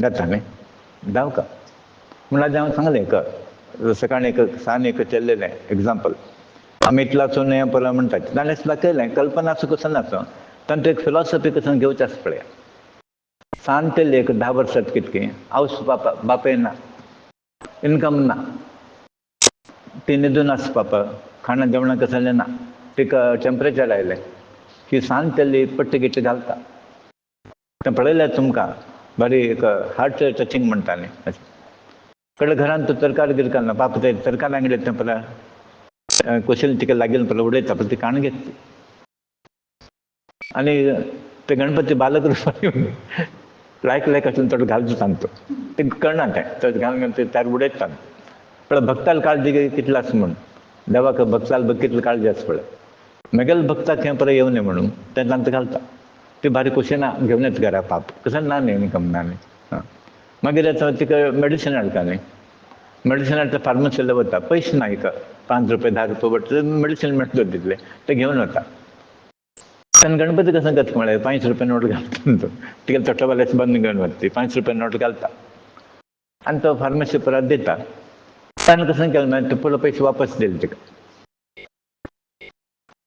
जाता न्ही जावका म्हण आज हांव सांगलें एक सकाळीं एक सान एक चल्लेलें एग्जाम्पल आमी इतलो आसून हें पळय म्हणटात ताणें दाखयलें कल्पना आसूं कसो नासो ताणें एक फिलॉसॉफी कसो घेवचें आसा पळय सान तेल्ली एक 10 वर्सांत कितकी हावस बापाय ना इनकम ना ती न्हिदून आसा बापा खाणा जेवणां कसलें ना तिका टेम्परेचर आयलें ही सान तेल्ली पट्टी गिट्टी घालता तें पळयल्यार तुमकां बरी एक हार्ट टचिंग म्हणटा न्ही कडेन घरांत तूं तरकार गिरकार ना बापा तें तरकार आंगडे तें पळय कुशील तिका लागील पळय उडयता पळय ती काण घेता आनी ते गणपती बालक लायक आसलें थोडें घालता सांगतो ते कळना तें घालून ते त्यार उडयता पळय भक्ताल काळजी कितली आसा म्हूण देवाक भक्ताल कितली काळजी आसा पळय म्हगेल्या भक्ताक हें पळय येवं न्ही म्हणून तें तांकां घालता ती बारीक कुशीना घेवन येता घरा पाप कसं ना न्ही इनकम ना न्ही मागीर येता तिका मेडिसीन हाडटा न्ही मेडिसीन हाडटा फार्मसीला वता पयशे ना हिका 5 रुपया 10 रुपया पडटा मेडिसीन मेळटा तितलें तें घेवन वता तेन्ना गणपती कसो करता म्हळ्यार 5 रुपया नोट घालता तो तिका तोट्यावाल्याच बंद घेवन वता ती 5 रुपया नोट घालता आनी तो फार्मसी परत दिता ताणें कसो केलें मागीर ते पयले पयशे वापस दिले तिका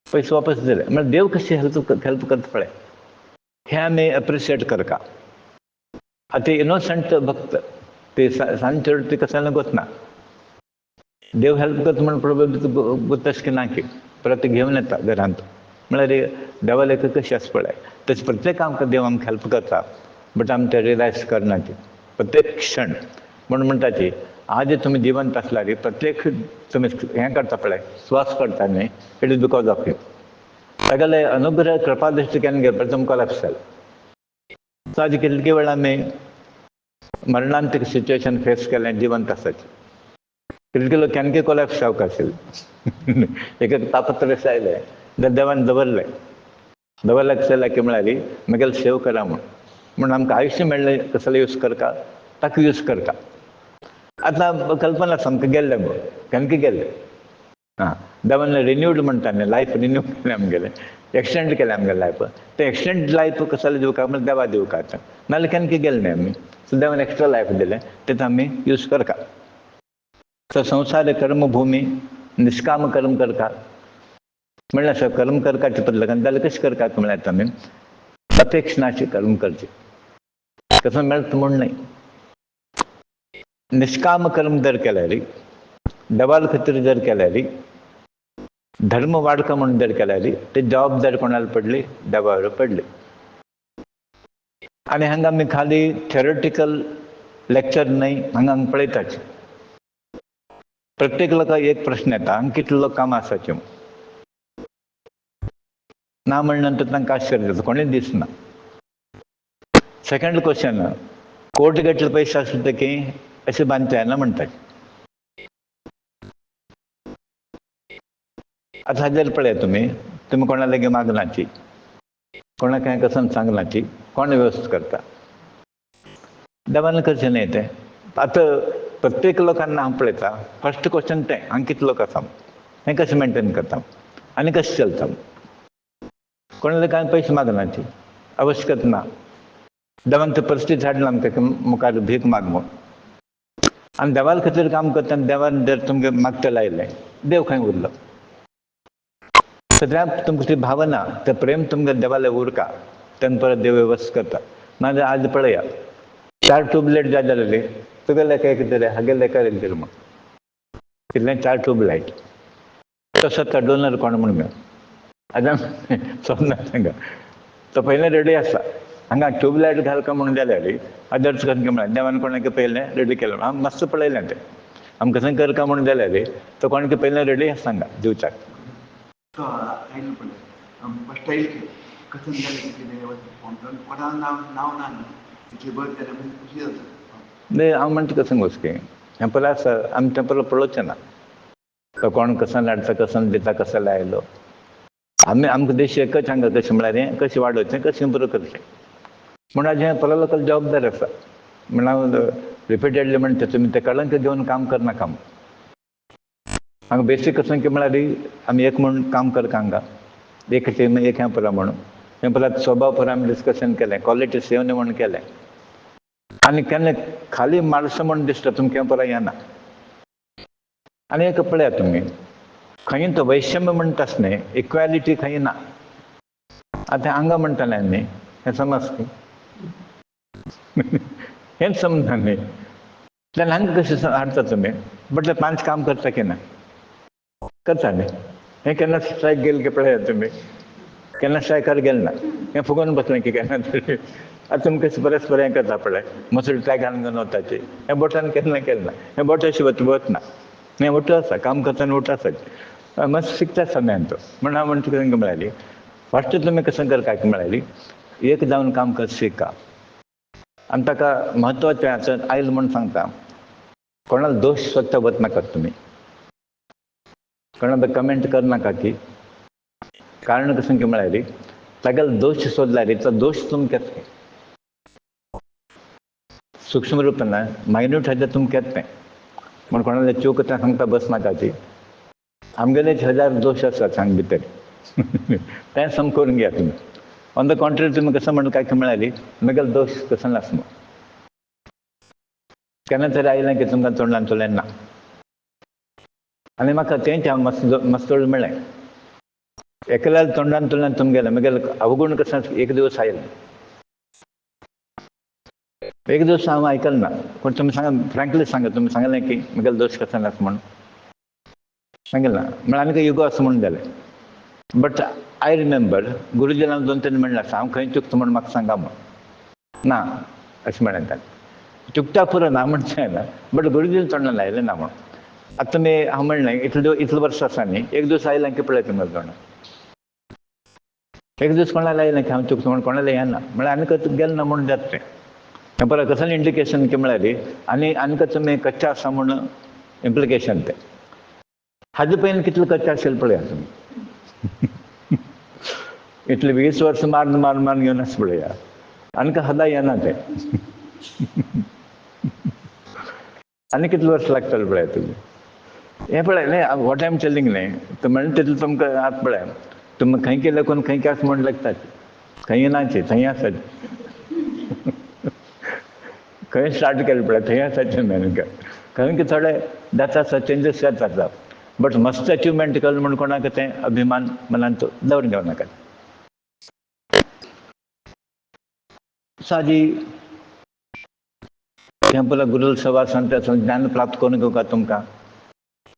पयशे वापस दिले म्हळ्यार देव कशी हेल्प करता पळय हें आमी एप्रिशिएट करता आतां इनोसंट भक्त ते सांजचे ती कसलें गोतना देव हेल्प करता म्हणून प्रॉब्लम गुत्तश की ना की परत घेवन येता घरांत म्हळ्यार देवाले कशी आसा पळय तशें प्रत्येक आमकां देव आमकां हेल्प करता बट आमी ते रियलायज करना ती प्रत्येक क्षण म्हणून म्हणटा ती आज तुमी जिवंत आसल्यार प्रत्येक तुमी हें करता पळय स्वास करता न्ही it is because of you तागेले अनुग्रह कृपा दृश्टी केन्ना घेवपाचें तुमकां कोलॅप्स जालें सो आज कितके वेळा आमी मरणांतीक सिच्युएशन फेस केलें जिवंत आसाचें कितके लोक केन्ना कोलॅप्स जावंक आशिल्ले एक तापत्र आयले जाल्यार देवान दवरलें कशें जालें की म्हळ्यार म्हगेलें सेव करा म्हणून आमकां आयुश्य मेळ्ळें कसलें यूज करता ताका यूज करता आतां कल्पना सामकें गेल्लें गो केन्ना गेल्लें देवान रिन्यूड म्हणटा न्ही लायफ रिन्यू केलें आमगेलें एक्सटेंड केलें आमगेलें लायफ तें एक्सटेंड लायफ कसलें दिवका म्हळ्यार देवा दिवका आतां नाजाल्यार केन्ना गेलें न्ही आमी सो देवान एक्स्ट्रा लायफ दिलें तें आमी यूज करता सो संवसार कर्मभुमी निश्काम कर्म करता म्हणल्यार सर कर्म करपाचें पडलें जाल्यार कशें करतात म्हळ्यार आमी अपेक्षनाचें कर्म करचें कसो मेळटा म्हूण न्ही निश्काम कर्म जर केल्यार देवाल खातीर जर केल्यार धर्म वाडका म्हणून जर केल्यार ती जबाबदारी कोणाला पडली देवावर पडली आनी हांगा आमी खाली थेरोटिकल लेक्चर न्हय हांगा आमी पळयताच प्रत्येक लोक एक प्रश्न येता हांगा कितले लोक कामां आसाच्यो ना म्हण नंतर तांकां आश्चर्य जाता कोणेच दिसना. सेकंड क्वेश्चन कोर्ट घेतले पयशे आसले की अशें बांदता येना म्हणटात. आतां हाजेर पळया तुमी कोणा लागीं मागनाची, कोणाक हें कसन सांगनाची, कोण वेवस्था करता? देवान करचें न्ही तें. आतां प्रत्येक लोकांना हांव पळयता फर्स्ट क्वेश्चन तें हांगा कितले लोक आसा हें कशें मेंटेन करता आनी कशें चलता. कोणाले कांय पयशे मागनाची आवश्यकता ना. देवान तर परिस्थिती हाडला आमकां मुखार भीक माग म्हूण आनी देवाल खातीर काम करता आनी देवान जर तुमकां मागता लायलें देव खंय उरलो. सद्या तुमकां ती भावना तें प्रेम तुमकां देवाले उरका तेन्ना परत देव वेवस्था करता. नाजाल्यार आज पळया 4 ट्यूबलायट जाय जाल्यार तुगे लेका एक दिले हागे लेका एक दिले म्हूण कितले 4 ट्यूबलायट तसो तो डोनर कोण म्हूण मेळ आतां समजा सांगा तो पयलें रेडी आसा हांगा ट्यूबलायट घालका म्हणून जाल्यार अदर्स कशें म्हळ्यार देवान कोणाक पयलें रेडी केलो. हांव मस्त पळयलें तें आमकां कसं करता म्हणून जाल्यार तो कोणाक पयलें रेडी आसा हांगा दिवचाक. हांव म्हणटा कसं गोश्टी हें पळय आसा आमी तें पयलें पळोवचें ना तो कोण कसं लाडटा कसं दिता कसं लायलो. आमकां देश एकच हांगा कशें म्हळ्यार हें कशें वाडोवचें कशें इम्प्रूव करचें म्हूण आज हें पळय लोकांक जबाबदारी आसा. म्हण हांव रिपिटेडली म्हणटा तुमी तें कळंक घेवन काम करनाका. हांगा बेसीक कशें म्हळ्यार आमी एक म्हूण काम करता हांगा एक टीम एक हें पळय म्हणून हें पळय स्वभाव पर आमी डिस्कशन केलें क्वॉलिटी सेवन म्हूण केलें आनी केन्ना खाली माणसां म्हूण दिसता तुमकां हें पळय येना. आनी एक पळया तुमी खंय तो वैषम्य म्हणटा न्ही इक्वेलिटी खंय ना. आतां हांगा म्हणटालें न्ही हें समज हेंच समजना न्ही जाल्यार हांगा कशें हाडटा तुमी म्हटल्यार 5 काम करता की ना करता न्ही. हें केन्ना स्ट्रायक गेलें की पळया तुमी केन्ना स्ट्रायकार गेलें ना हें फुगोवन बसलें की केन्ना तरी. आतां तुमकां परस्पर हें करता पळय मसूर ट्राय घालून घेवन वताची हें बोटान केन्ना केलें ना हें बोट अशें वतना हें उठो आसा काम करतना उठ आसा मस्त शिकता सगळ्यान तो. म्हण हांव म्हणटा कितें म्हळ्यार फस्ट तुमी कशें करता म्हळ्यार एक जावन काम करता शिका आनी ताका म्हत्वाचें आसा आयज म्हूण सांगता कोणालो दोश सोदता वचनाका तुमी कोणालो कमेंट करनाका की कारण कशें म्हळ्यार तागेलो दोश सोदल्यार तो दोश तुमी केता सूक्ष्म रूपान मायन्यूट हाजेर तुमी केता म्हण कोणाले चूक सांगता बसनाका ती आमगेले 1000 दोश आसात हांगा भितर तें सम करून घेया तुमी. ऑन द कॉन्ट्ररी तुमी कसं म्हणटा काय म्हळ्यार म्हगेलो दोश कसं आसा म्हूण केन्ना तरी आयलें की तुमकां तोंडान तुलें ना. आनी म्हाका तेंच हांव मस्तोळ म्हळें एकल्यार तोंडान तुलें तुमगेलें म्हगेलो अवगूण कसो एक दिवस आयलें एक दिवस हांव आयकलें ना पूण तुमी सांगा फ्रँकली सांगा तुमी सांगलें की म्हगेलो दोश कसो आसा म्हूण सांगिल्लें ना म्हळ्यार आनीक युगो आसा म्हणून जालें. बट आय रिमेंबर गुरुजीन हांव 2-3 म्हणलें आसा हांव खंय चुकता म्हूण म्हाका सांगा म्हूण ना अशें म्हळें ताणें. चुकता पुरो ना म्हणचें ना बट गुरुजीन तोंडान लायलें ना म्हूण. आतां तुमी हांव म्हणलें इतलें वर्स आसा न्ही एक दीस आयलें की पळय तुमगे तोंडान एक दीस कोणाला आयलें की हांव चुकता म्हूण कोणाला येना म्हळ्यार आनीक गेलें ना म्हूण जाता तें पळय कसलें इंडिकेशन की म्हळ्यार आनीक तुमी कच्चे आसा म्हूण इम्प्लिकेशन तें हाजे पयलीं कितलें कच्चे आशिल्लें पळया तुमी इतलें 20 वर्स मारून घेवन आसा पळया आनीक सदां येना तें आनी कितलें वर्स लागतलें पळया तुमी. हें पळय न्ही वॉट आय एम टेलिंग न्ही म्हणटा तितलें तुमकां आतां पळय तुमी खंय केलें कोण खंय आसा म्हूण लागता खंय नाची थंय आसात खंय स्टार्ट केलें पळय थंय आसाचें न्ही खंय की थोडे जाता आसा चेंजीस जाता बट मस्त अचिवमेंट केलें म्हूण कोणाक तें अभिमान मनान दवरून घेवनाका. सादी हें पळय गुरू सवा सांगता ज्ञान प्राप्त करून घेवका तुमकां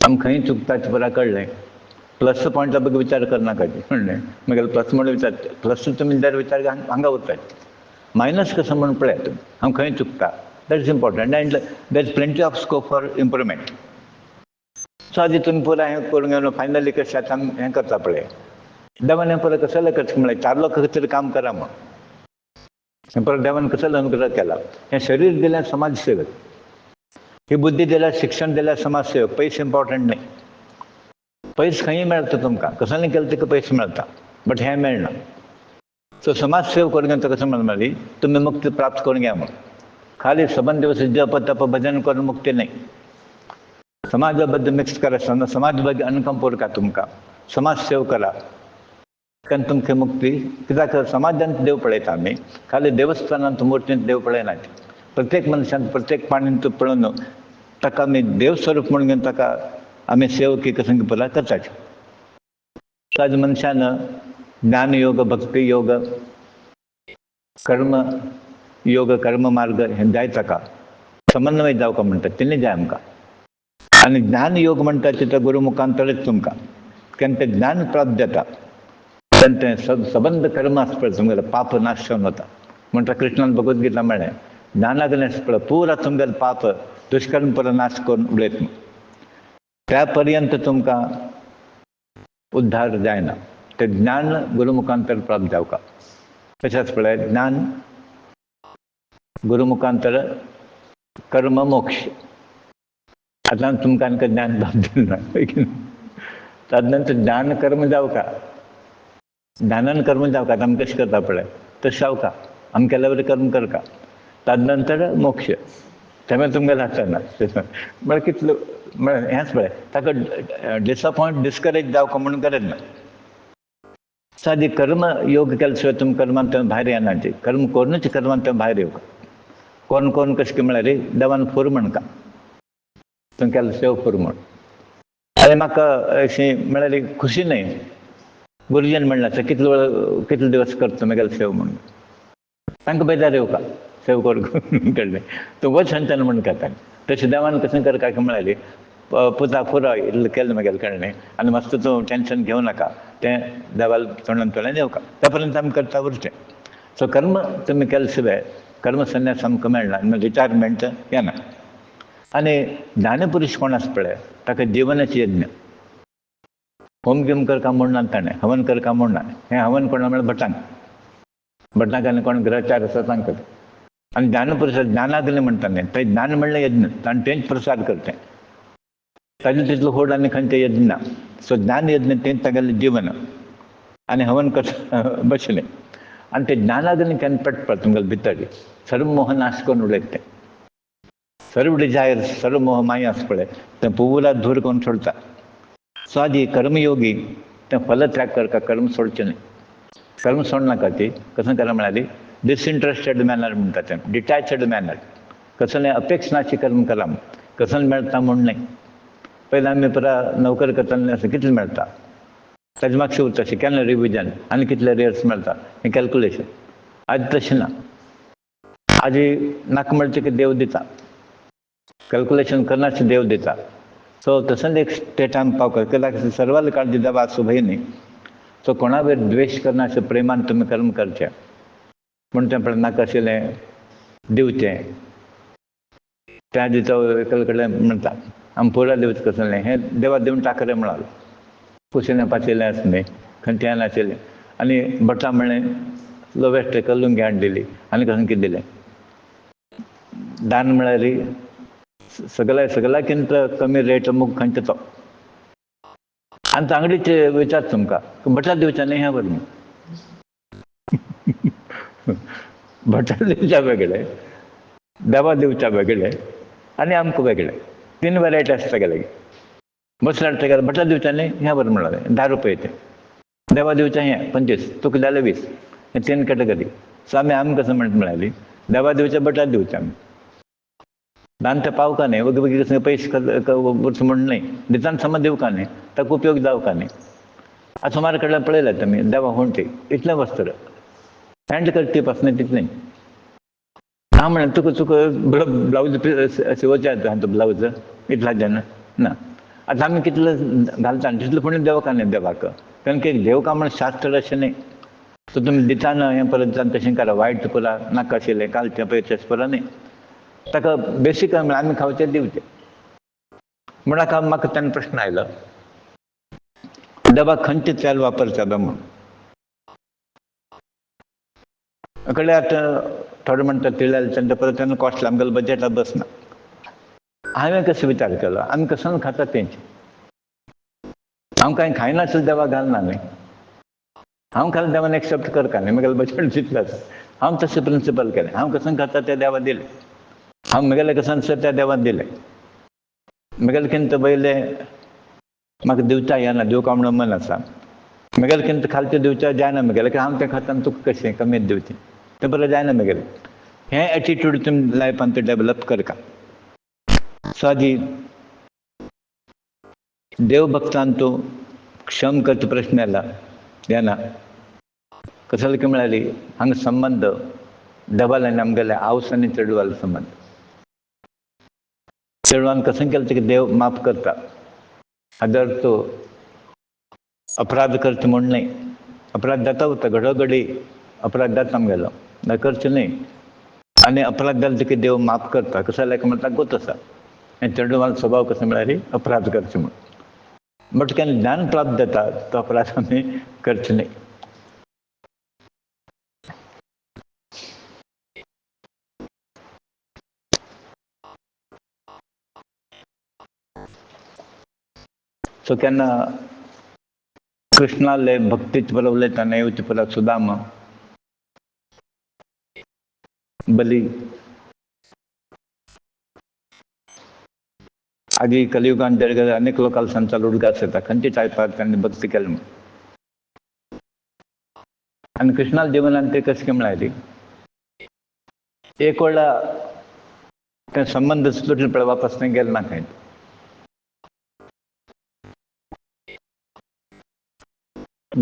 आमी खंय चुकता तें पुराय कळ्ळें. प्लस पॉयंटा बघ विचार करनाका म्हणलें म्हगेलो प्लस म्हणून विचार प्लस तुमी जर विचार हांगा उरतात मायनस कसं म्हणून पळया तुमी हांव खंय चुकता that is important and there is plenty of scope for improvement. So आधी तुम्ही पुरा हें करून घेवन फायनली कशें आतां हें करता पळय देवान हें परत कसले करचें म्हळ्यार 4 लोक तरी काम करा मग हें परत देवान कसलो अनुग्रह केला हें शरीर दिलें समाजसेवक ही बुद्धी दिल्यार शिक्षण दिल्यार समाजसेवक पयस इम्पॉर्टंट न्ही पयस खंयी मेळटा तुमकां कसलें केलें तिका पयस मेळटा बट हें मेळना सो समाजसेव करून घेवन कसं म्हणाली तुम्ही मुक्ती प्राप्त करून घ्या मग खाली सबंध दिवस जप तप भजन करून मुक्ती नाही समाजाबद्दल मिक्स करा समाज ಬಗ್ಗೆ अनुभव का तुमकां समाजसेव करा कारण तुमची मुक्ती कित्याक समाजांत देव पळयता आमी खाली देवस्थानांत मुर्तींत देव पळयनात प्रत्येक मनशांत प्रत्येक पाणींत पळोवन ताका आमी देव स्वरूप म्हणून घेवन ताका आमी सेवकी कशें पुरा करतात आज मनशान ज्ञान योग भक्ती योग कर्म योग कर्म मार्ग हे जाय ताका समन्वय जावका म्हणटात तिनी जाय आमकां आनी ज्ञान योग म्हणटा ते गुरू मुखांतरच तुमकां कारण तें ज्ञान प्राप्त जाता तें सबंद कर्म आसता पळय तुमगेलो पाप नाश जावन वता म्हणटा कृष्णान भगवद्गीता म्हळें ज्ञानागलें पळय पुरा तुमगेलो पाप दुश्कर्म पुरो नाश करून उडयत त्या पर्यंत तुमकां उद्धार जायना ते ज्ञान गुरुमुखांतर प्राप्त जावका तशेंच पळय ज्ञान गुरुमुखांतर कर्म मोक्ष आतां तुमकां आमकां ज्ञान प्राप्त जायना ताजे नंतर ज्ञान कर्म जावका ज्ञानान कर्म जावका आमी कशें करता पळय तशें जावका आमी केल्या बरें कर्म करता ताजे नंतर मोक्ष तें तुमगेलें आसना म्हळ्यार कितलो म्हळ्यार हेंच पळय ताका डिसअपॉयंट डिस्करेज जावका म्हणून गरज ना सादी कर्म योग केले शिवाय तुमी कर्मांत भायर येनाची कर्म करूनच कर्मांत भायर येवका कोण कोण कशें म्हळ्यार रे देवान फूर म्हणका तुवें केलें सेव फूर म्हण आनी म्हाका अशी म्हळ्यार खुशी न्ही गुरुजीन म्हणलें कितले दिवस करता तुमी सेव म्हणून तांकां बेजार येवका सेव करून केल्लें तूं वच सांगता म्हण करता तशें देवान कशें करता म्हळ्यार पुता पुरो इल्लें केलें म्हगेलें कळ्ळें आनी मस्त तूं टेन्शन घेवं नाका तें देवाल तोंडान येवका त्या पर्यंत आमी करता उरचें सो कर्म तुमी केले शिवाय कर्म संन्यास आमकां मेळना रिटायरमेंट येना आनी ज्ञानपुरुश कोण आसा पळय ताका जिवनाची यज्ञ होम गिम करता म्हूण ना ताणें हवन करता म्हूण ना हें हवन कोणा म्हळ्यार भटांक आनी कोण ग्रहचार आसा तांकां आनी ज्ञानपुरुश ज्ञानागलें म्हणटा न्ही थंय ज्ञान म्हणलें यज्ञ ताणें तेंच प्रसाद करतें ताजें तितलो होड आनी खंयचें यज्ञ ना सो ज्ञान यज्ञ तेंच तागेलें जीवन आनी हवन करता बसलें आनी तें ज्ञानागलें केन्ना पेटता तुमगेलें भितर सर्व मोह नाश करून उडयता तें सर्व डिजायर सर्व मोह माया आसा पळय तें पुरा दूर करून सोडता सो आदी कर्मयोगी तें फल त्याग करता कर्म सोडचें न्ही कर्म सोडनाका ती कशें करा म्हळ्यार डिसइंट्रस्टेड मॅनर म्हणटा तें डिटॅचड मॅनर कसलें अपेक्षनाची कर्म करा कसलें मेळटा म्हूण न्ही पयलीं आमी पुरा नोकरी करताले अशें कितलें मेळटा ताजे मातशें उरता अशें केन्ना रिविजन आनी कितले रेट्स मेळटा हें कॅल्कुलेशन आज तशें ना आजी नाका म्हणटा की देव दिता कॅल्कुलेशन करनाशें देव दिता सो तसलें एक स्टेटान पावता कित्याक सर्वाले काळजी देवा सुभय न्ही सो कोणा वयर द्वेश करनाशें प्रेमान तुमी कर्म करचें म्हूण तें पळय नाका आशिल्लें दिवचें त्या दिसा एकले कडेन म्हणटा आमी पुरा दिवचें कसलें हें देवा दिवन टाक रे म्हणालो कुशिल्लें पाचिल्लें आसा न्ही खंयचें हें नाशिल्लें आनी भटा म्हणलें लोवेस्ट कल्लुंगी हाड दिली आनी कसलें कितें दिलें दान म्हळ्यार सगळ्याकिंत कमी रेट अमूक खंयचो तो आनी तांगडीचे विचार तुमकां भटा दिवचें न्ही हें बरें भटा दिवच्या वेगळें देवा दिवच्या वेगळें आनी आमकां वेगळें 3 वरायटी आसता गेले बसल्यार तेगेले भटा दिवचें न्ही हें बरें म्हणालें 10 रुपया तें देवा दिवचें हें 25 तुका जालें 20 हें 3 कॅटेगरी सो आमी कशें म्हणटा म्हळ्यार देवा दिवचें भटा दिवचें आमी दान तें पावका न्ही वगवेगळे पयशे उरच म्हण न्ही दितान समज दिवका न्ही ताका उपयोग जावका न्ही आतां सुमार कडल्यान पळयल्यात तुमी देवा होणटी इतलें वस्त्र हँड करची पासून तितलें हांव म्हणलें तुका ब्लावज शिंवोवचें येता तो ब्लावज इतल्या जेन्ना ना आतां आमी कितलें घालता तितलें पुणून देवका न्ही देवाक कारण की देवका म्हण शास्त्र अशें न्ही सो तुमी दिताना हें परत जावन तशें करा वायट पुरा नाका आशिल्लें कालचें पयचें पुरा न्ही ताका बेसीक म्हळ्यार आमी खावचें दिवचें म्हणा म्हाका तेन्ना प्रश्न आयलो देवा खंयचे तेल वापरता म्हणून. कळ्ळें आतां थोडे म्हणटा तिळालें तेन्ना परत तेन्ना कॉस्टली आमगेलो बजेटाक बसना. हांवें कसो विचार केलो आमी कसन खाता तेंचे. हांव कांय खायनासतना देवाक घालना न्ही. हांव खाल्यार देवान एक्सेप्ट करता न्ही म्हगेलें बजेट जितलें हांव तशें प्रिंसिपल केलें. हांव कसन खाता तें देवा दिलें. हांव म्हगेलें कसन आसा तें देवान दिलें. म्हगेलें किंत पयलें म्हाका दिवचा येना दिवंक म्हणून मन आसा. म्हगेलें किंत खालचें दिवचें जायना म्हगेलें की हांव तें खाता आनी तुका कशें कमीत दिवचें तें बरें जायना म्हगेलें. हें एटिट्यूड तुमी लायफान तूं डेवलप करता. स्वादी देव भक्तान तूं क्षम करता प्रश्न येला येना. कसं जालें की म्हळ्यार हांगा संबंध देवाल आनी आमगेल्या आवस आनी चेडवालो संबंध. चेडवान कसं केलें की देव माफ करता. हाजर तो अपराध करता म्हूण न्ही. अपराध जाता उरता घडोघडी अपराध जाता आमगेलो ना करचो न्ही. आनी अपराध जालो की देव माफ करता. कसो जाल्यार म्हणटा गोत आसा आनी चेडवालो स्वभाव कसो म्हळ्यार अपराध करचो म्हूण. बट केन्ना ज्ञान प्राप्त जाता तो अपराध आमी करचो न्ही. सो केन्ना कृष्णाले भक्तीचे बरोबर उलयतना येवचे परत सुदामा बली आदी कलियुगान अनेक लोकांना संचार उडगास येता खंयचे टायपार तांणी भक्ती केली म्हूण. आनी कृष्णाल जिवनान ते कशें म्हळ्यार एक वेळा तें संबंध सुटून पळय वापस थंय गेलो ना खंय.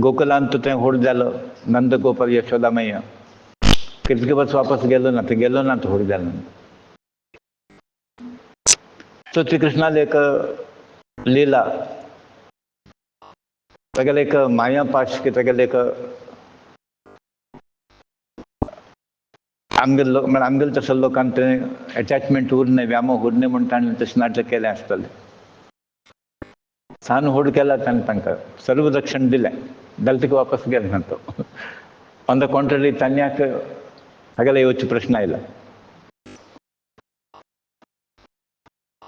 गोकुलांत तो थंय व्हड जालो नंद गोपाल यशोदा मैया कितके वर्स वापस गेलो ना तो व्हड जालो. सो श्री कृष्णाल एक लीला तेगेलें एक माया पाश की तेगेलें एक आमगेलो लोक म्हळ्यार आमगेलो तसो लोकांक थंय एटॅचमेंट उरना व्यामोह उरना म्हूण ताणें तशें नाटक केलें आसतलें. सान व्हड केला ताणें तांकां सर्व रक्षण दिलें जाल्यार तिका वापस गेलो ना तो. ऑन द कॉन्ट्ररी तान्याक तागेलो येवचो प्रश्न आयला.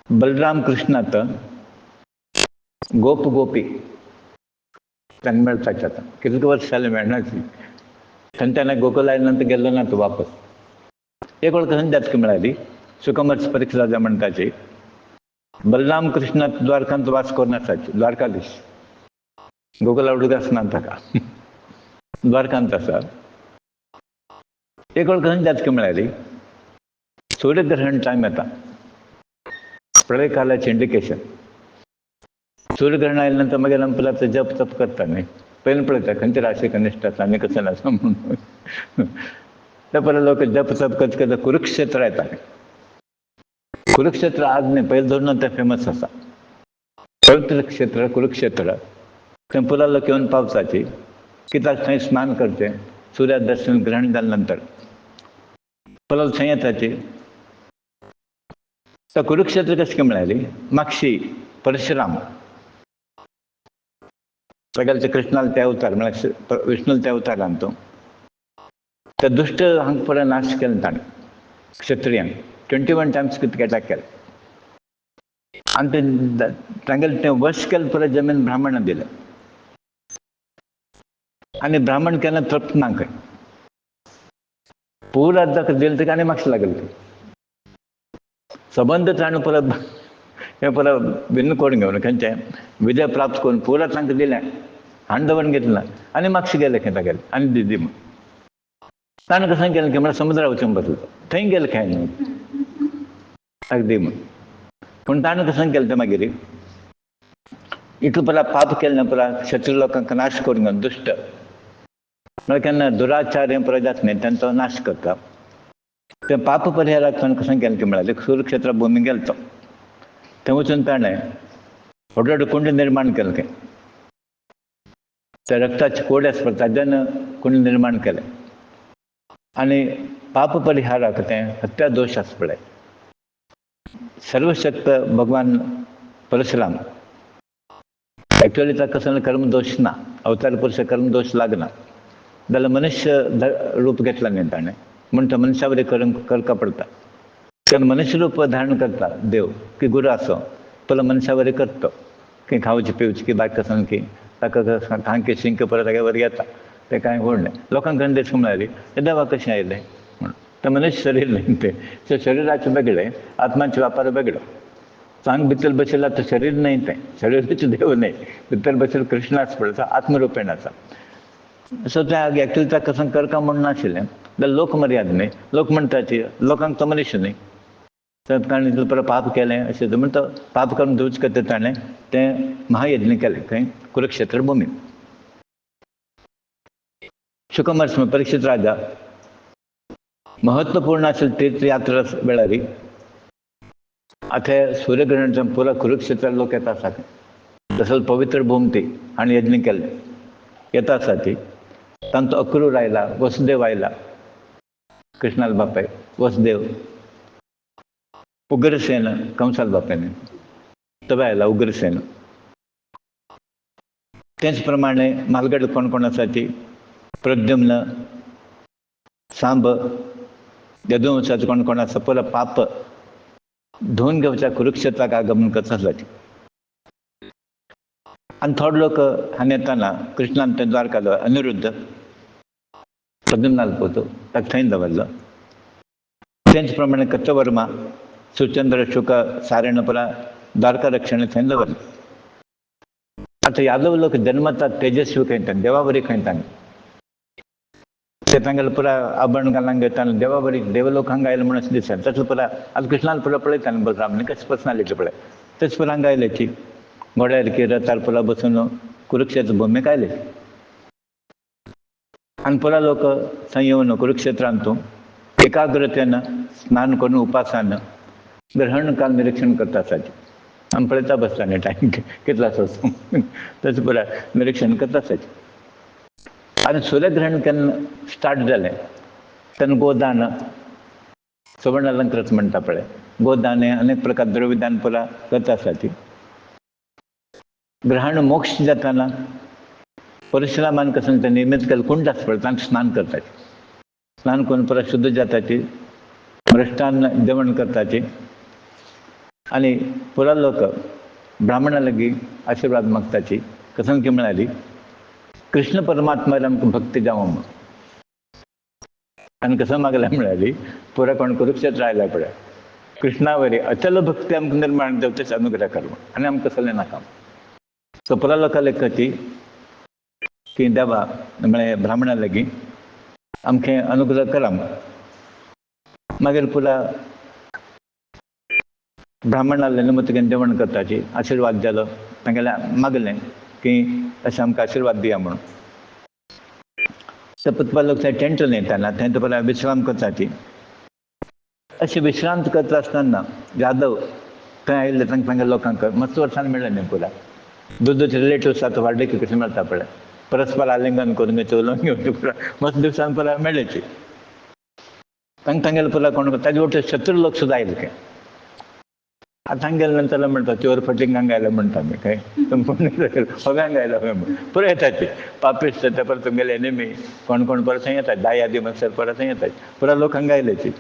बलराम कृष्णात गोप गोपी तांकां मेळपाचें आतां कितलें वर्स जालें मेळना तेन्ना गोकुल आयले नंतर गेलो ना तो वापस. एक वेळ कसं जाता की म्हळ्यार सुकमर्स परीक्षा जाता म्हणटाची बलराम कृष्ण द्वारकांत वास करून आसाचे द्वारकाधीश गोकुला उडूक आसना ताका द्वारकांत आसा. एक वेळ कसं जाता की म्हळ्यार सूर्यग्रहण टायम येता प्रळय कालाचें इंडिकेशन. सूर्यग्रहण आयले नंतर मागीर आमी परत जप तप करता न्ही. पयलीं पळयता खंयचे राशी कनिश्ट आसा आनी कसं आसा म्हणून. ते परत लोक जप तप करता करता कुरुक्षेत्र येता. कुरुक्षेत्र आज न्ही पयलीं धरून तें फेमस आसा. पवित्र क्षेत्र कुरुक्षेत्र थंय पुराय लोक येवन पावताची कित्याक थंय स्नान करचें सूर्या दर्शन ग्रहण जाले नंतर परत थंय येताची. तर कुरुक्षेत्र कशें काय म्हळ्यार मागशी परशुराम सगळ्याचे कृष्णाल ते अवतार म्हळ्यार विष्णूल ते अवतारान तो ते दुश्ट हांगा पळय नाश केलो ताणें क्षत्रियांक 21 टायम्स कितें अटॅक केलें. आनी तांगेलें तें वश केलें परत जमीन ब्राह्मणांक दिलें. आनी ब्राह्मण केन्ना तृप्त ना खंय पुरा ताका दिलें तेका आनी मातशें लागलें. संबंध ताणें परत हें परत भिन्न करून घेवन खंयचें विजय प्राप्त करून पुरा तांकां दिलें हांण दवरून घेतलें ना आनी मातशें गेलें खंय तागेलें आनी दी म्हूण. ताणें कशें केलें की म्हळ्यार समुद्रा वचून बसलो थंय गेलें खंय न्हू ताका दी म्हूण. पूण ताणें कशें केलें तें मागीर इतलो परत पाप केलें परत शत्रु लोकांक नाश करून घेवन दुश्ट म्हळ्यार केन्ना दुराचार हें परत जाता न्ही तेन्ना तो नाश करता. तें पाप परिहाराक ताणें कशें केलें की म्हळ्यार कुरुक्षेत्र भुमीक गेलो तो थंय वचून ताणें व्हड व्हड कुंड निर्माण केलें खंय. ते रक्ताचे कोडे आसा पळय ताच्यान कुंड निर्माण केलें. आनी पाप परिहाराक तें हत्या दोश आसा पळय सर्वशक्त भगवान परशुराम ॲक्च्युअली ताका कसं कर्मदोष ना, अवतार पुरुष कर्मदोष लागना जाल्यार मनुष्य रूप घेतला न्ही ताणें, म्हण तो मनशा वरी करता पडटा. कारण मनुष्य रूप धारण करता देव की गुरु असो पयलो मनशा वरी करता की खावचे पिवचे की बायक कसन की ताका खांके शिंक परत तागे वर येता ते कांय व्हड न्ही. लोकांक गंदेश म्हळ्यार ते देवा कशें आयलें म्हणून. ते मनुष्य शरीर न्ही ते शरिराचे वेगळे, आत्माचे व्यापार वेगळो. सांग भितर बशिल्ला तो शरीर नाही, ते शरीराचे देव नाही, भितर बशिल्लो कृष्णाच पडटा, आत्मरुपेण आसा. सो त्या ॲक्च्युअली त्या कसं करका म्हणून नाशिल्लें जाल्यार लोक मर्याद न्ही. लोक म्हणटाची लोकांक तो मनुष्य न्ही, तर ताणें परत पाप केलें अशें म्हण तो पाप करून धुवच खातीर ताणें तें महायज्ञ केलें खंय कुरुक्षेत्र भुमीन. शुकमर्स परीक्षित राजा महत्वपूर्ण आशिल्ली तीर्थयात्रा वेळार आख्या सूर्यग्रहणाच्या पुरा कुरुक्षेत्र लोक येता आसा तसं पवित्र भूमी ती आनी यज्ञ केल्लें येता आसा ती. तांचो अक्रूर आयला, वसुदेव आयला, कृष्णाल बापाय वसुदेव, उग्रसेन कंसाल बापायन तो आयला उग्रसेन. तेच प्रमाणे म्हालगड कोण कोण आसा ती प्रद्युम्न, सांब, यदुवंशाचो कोण कोण आसा पयलो पाप धुवन घेवच्या कुरुक्षेत्राक आगमन करता आसला ती. आनी थोडे लोक हांगा येताना कृष्णान ते द्वारकालो अनिरुद्ध प्रद्युम्नाल पोतो ताका थंय दवरलो. तेच प्रमाणे कच्चवर्मा, सुचंद्र, शुक, सारेण पुरा द्वारका रक्षण थंय दवरलें. आतां यादव लोक जन्मतात तेजस्वी खंयतान देवाबरी खंयतान ते तांगेलो पुरा आभरण घालूंक घेताना देवाबरी देवलोक हांगा आयलो म्हणून अशें दिसता. तसो पुरा आतां कृष्णाल पुरा पळयताना बलराम कशें पर्सनालिटी पळय तेच पुरा हांगा आयल्याची घोड्यार की रथार पुरा बसून कुरुक्षेत्र भूमीक आयले. आनी पुरा लोक थंय येवन कुरुक्षेत्रांतू एकाग्रतेन स्नान करून उपासान ग्रहण काल निरीक्षण करता आसाचे. आमी पळयता बसता न्ही टायम कितलो आसा तशें पुरा निरीक्षण करता आसाचे. आनी सूर्यग्रहण केन्ना स्टार्ट जालें तेन्ना गोदान, सुवर्ण अलंकृत म्हणटा पळय, गोदान हें अनेक प्रकार द्रव्यदान पुरा करता आसाची. ग्रहण मोक्ष जाताना परशुरामान कसं ते निमित्त केलं कुंड आसा पळय तांकां स्नान करताचे. स्नान करून पुरा शुद्ध जाताची, मृष्टान्न जेवण करताचे आनी पुरा लोक ब्राह्मणा लागीं आशिर्वाद मागताची. कसं की म्हळ्यार कृष्ण परमात्म्यार आमकां भक्ती जावं म्हणून. आनी कसं मागलें म्हळ्यार पुरा कोण कुरुक्षेत्र आयला पळय कृष्णा वरी अचल भक्ती आमकां निर्माण देवतेच अनुग्रह कर म्हणून. आनी आमकां कसलें नाका. सो पुरा लोकां लेखची की देवा म्हळ्यार ब्राह्मणा लागीं आमकां अनुग्रह करा. मागीर पुरा ब्राह्मणाले निमंत्रण जेवण करताची, आशिर्वाद जालो तांगेल्या मागलें की अशें आमकां आशिर्वाद दिया म्हणून. सपतपा लोक थंय टेंट न्हयताना थंय पुरा विश्राम करताची. अशें विश्रांत करता आसतना यादव थंय आयिल्ले तांकां तांगेल्या लोकांक मस्त वर्सान मेळ्ळें न्ही पुरा. दुधूचे रिलेटिव्स आतां वाडले की कशें मेळटा पळय परस्पर आलिंगन करून घेवचें उलोवन घेवचें पुरा मस्त दिवसान पुरा मेळ्ळेची. तांकां तांगेले पुरा कोण ताजे वटेन शत्रू लोक सुद्दां आयले खंय. आतां हांगा गेले नंतर म्हणटा चोर फटींग हांगा आयलो म्हणटा आमी खंय होगांक आयलो खंय म्हण पुरो येताचे. पापिस्ट ते परत तुमगेले एनिमी कोण कोण परत थंय येतात. धा यादी म्हणसर परत थंय येतात. पुरा लोक हांगा आयलेची.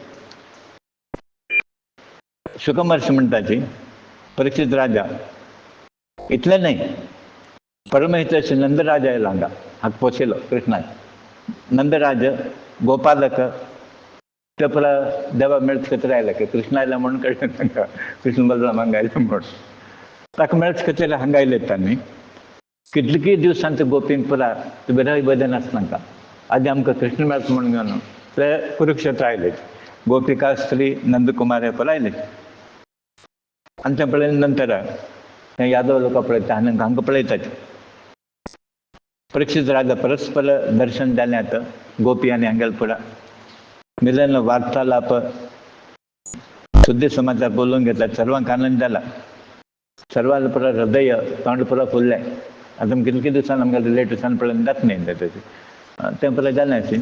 शुकमहर्षी म्हणटाची परीक्षित राजा इतलें न्हय परमहितैषी नंदराज आयलो हांगा हाका पोशिलो कृष्णाक. नंदराज गोपालक ते पुरा देवा मेळच खातीर आयला की कृष्ण आयला म्हणून कळ्ळें तांकां कृष्ण बलराम हांगा आयलो म्हणून. ताका मेळच खातीर हांगा आयले तांणी. कितलेकीय दिवसांत गोपींक पुरा विरह बदन आसा तांकां आदी आमकां कृष्ण मेळच म्हणून घेवन ते कुरुक्षेत्र आयले. गोपिका स्त्री नंदकुमार हे पुरा आयले. आनी तें पळयले नंतर ते यादव लोकां पळयता आनी हांकां पळयतात. परीक्षित राजा परस्पर दर्शन जाल्यात गोपी आनी हांगेले पुरा मिलन वार्तालाप सुद्धी समाचार बोलून घेतला. सर्वांक आनंद जाला. सर्वांक पुरा हृदय तोंड पुरा फुल्लें. आतां कितले दिवसान आमगे रिलेटिव्सान पळोवन जाता न्ही तें तें पुरा जालें अशें.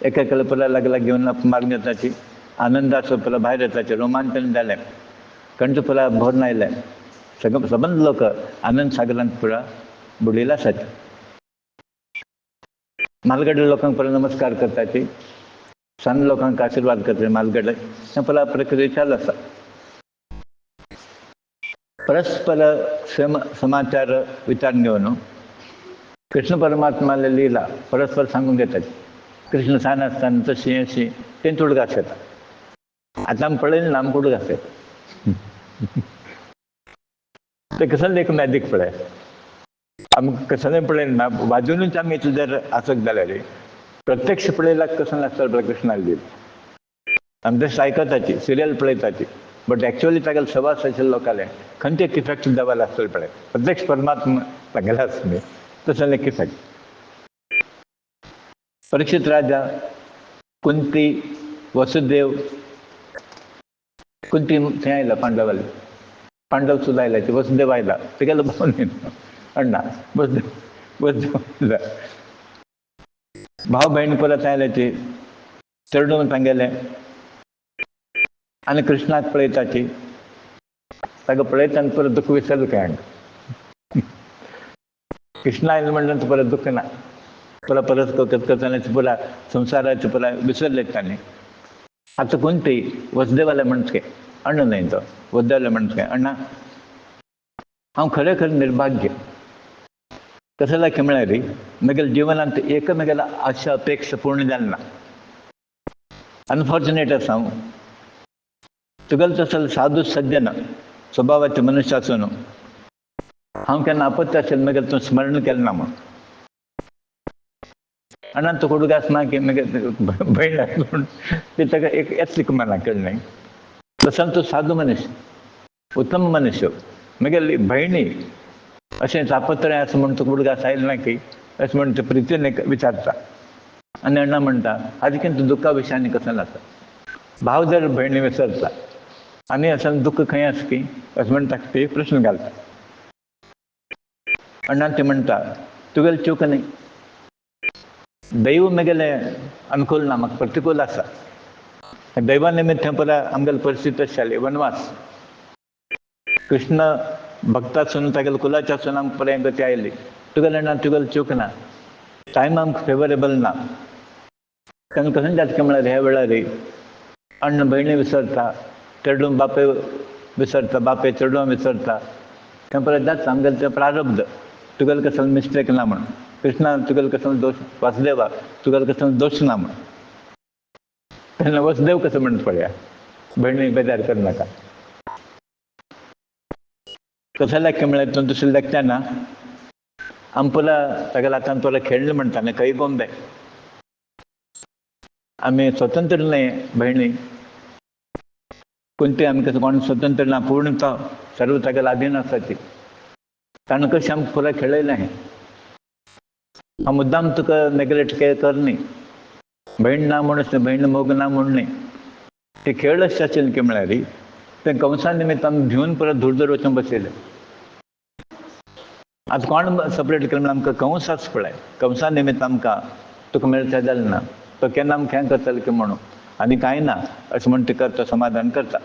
एकेकाला पुरा लागला घेवन मारून येताची आनंदाचो पुरा भायर येताचे रोमांचन जालें. कंठ पुरा भरून आयलें. सबंद लोक आनंद सागरांत पुरा बुडिला आसात. म्हालगड्डे लोकांक पळय नमस्कार करताची, सಣ್ಣ लोकांक आशीर्वाद करता म्हालगड्डे हें पळय प्रक्रिया चालू आसा. परस्पर समाचार विचारून घेवन कृष्ण परमात्माला लिहिला परस्पर सांगून घेतात. कृष्ण सान आसतना तशी अशी तेंच उडगास येता. आतां आमी पळयलें ना, आमकां उडगास येता. ते कसं लेख मॅजिक पळय आमकां कसलें पळयलें ना, वाजूनच आमी इतले जर आसत जाल्यार प्रत्यक्ष पळयल्यार कसं नासता पळय कृष्णान लिहिलें. आमी बेस्ट आयकताची, सिरियल पळयताची, बट एक्चुअली तागेले सवास आशिल्ले लोकांले खंयचे एक इफेक्ट जावपाक आसतले पळय. प्रत्यक्ष परमात्मा तागेला आसा न्ही, तसले एक इफेक्ट. परीक्षित राजा, कुंती, वसुदेव, कुंती थंय आयला पांडवाले, पांडव सुद्धा आयला, वसुदेव आयला, तेगेलो भाव न्ही अण्णा वसुदेव भाव बहीण परत आयल्याची चरडून तांगेले आनी कृष्णाक पळयताची. ताका पळयतना परत दुःख विसरलें काय हांगा. कृष्ण आयले म्हणटा परत दुःख ना, परत परत करतानाच पुरा संवसाराचे पुरा विसरले तांणी. आतां कुंती वसुदेवाले म्हणचे अण्ण न्हय तो, वसुदेवाले म्हणचे अण्णा हांव खरें खरें निर्भाग्य. कसं जालें म्हळ्यार म्हगेल्या जिवनांत एक म्हगेल्या आशा अपेक्षा पूर्ण जाली ना. अनफॉर्च्युनेट आसा हांव. तुगेलो तसलो साधू सज्जन स्वभावाचे मनुश्य आसून हांव केन्ना आपत्ती आशिल्लें म्हगेलें तूं स्मरण केलें ना म्हूण. अण्णा तुका उडगास ना की भयण आसली म्हूण ती ताका एक येतली मना कळ्ळें. तसो तूं साधू मनुश्य, उत्तम मनुश्य, म्हगेली भयणी अशें तापत्रय आसा म्हूण तुका उडगास आयले ना की अशें म्हूण ते प्रितीन विचारता. आनी अण्णा म्हणटा हाजे दुख्खा विशयांनी कसं नाता. भाव जर भयणी विसरता आनी असं दुःख खंय आसा की अशें म्हणटा ते प्रश्न घालता. अण्णा ते म्हणटा तुगेली चूक न्ही, दैव म्हगेलें अनुकूल ना, म्हाका प्रतिकूल आसा. दैवा निमित्त थंय पळय आमगेली परिस्थिती अशी जाली, वनवास. कृष्ण भक्त आसून तागेले कुलाचे आसून आमकां पळय गती आयली. तुगेले अण्णा तुगेली चूक ना, टायम आमकां फेवरेबल ना. तांकां कशें जाता म्हळ्यार ह्या वेळार अण्ण भयणी विसरता, चेडूं बापय विसरता, बापय चेडूं विसरता. थंय पळय जाता आमगेलें तें प्रारब्ध. तुगेलें कसलो मिस्टेक ना म्हण. कृष्णा तुगेलो कसलो दोश, वासुदेवा तुगेलो कसलो दोश ना म्हण. तेन्ना वसुदेव कसं म्हणटा पळया, भयणी बेजार कर नाका. कसं लेख म्हळ्यार तूं दुसरें लेखतना आमी पळय तागेले आतां पळय खेळ्ळे म्हणटा न्ही खंय गोंबे. आमी स्वतंत्र न्हय भयणी. कुंती आमी कसं कोण स्वतंत्र ना, पूर्णता सर्व तागेले अधीन आसा ती. ताणें कशें आमकां पुराय खेळयलें हें. हांव मुद्दाम तुका नेग्लेक्ट कर न्ही, भयण ना म्हूण अशें भयण मोग ना म्हूण न्ही. ते खेळ अशें आशिल्ले की म्हळ्यार ते कंसा निमित्त आमी भिवन परत धुळदर वचून बसयले. आतां कोण सपरेट केलें म्हळ्यार आमकां कंस आसा पळय, कंसा निमित्त आमकां तुका मेळचें जालें ना. तो केन्ना आमकां हें करतलो की म्हणून आनी कांय ना अशें म्हूण ते करता, समाधान करता.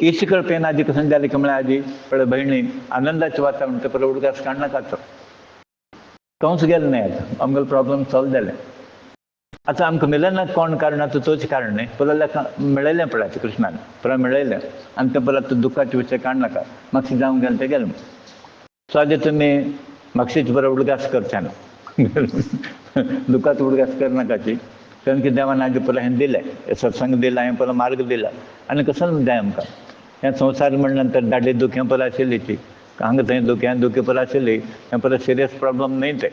इश्ट कळपेन आजी कसं जालें की म्हळ्यार आजी पळय भयणी आनंदाचें वातावरण ते परत उडगास काडनाका तो. कंस गेलो न्हय, आतां आमगेलो प्रॉब्लम सॉल्व जालें. आतां आमकां मेलना कोण कारण आतां तोच कारण न्ही. परत लेका मेळयलें पळय आतां कृष्णान परत मेळयलें आनी तें परत दुखाचे विशय काडनाका. मातशें जावंक गेलें तें गेलें. सो आतां तुमी म्हापशेचे परत उडगास करचे ना. दुखाचो उडगास करनाकाची. कारण की देवान आजी परत हें दिलें, सत्संग दिला, हें परत मार्ग दिला. आनी कसो जाय आमकां. हें संवसार म्हणल्या नंतर दाडी दूख हें परत आशिल्ली ती, हांगा थंय दूख हें दुखी परत आशिल्ली. हें परत सिरियस प्रॉब्लम न्हय ते.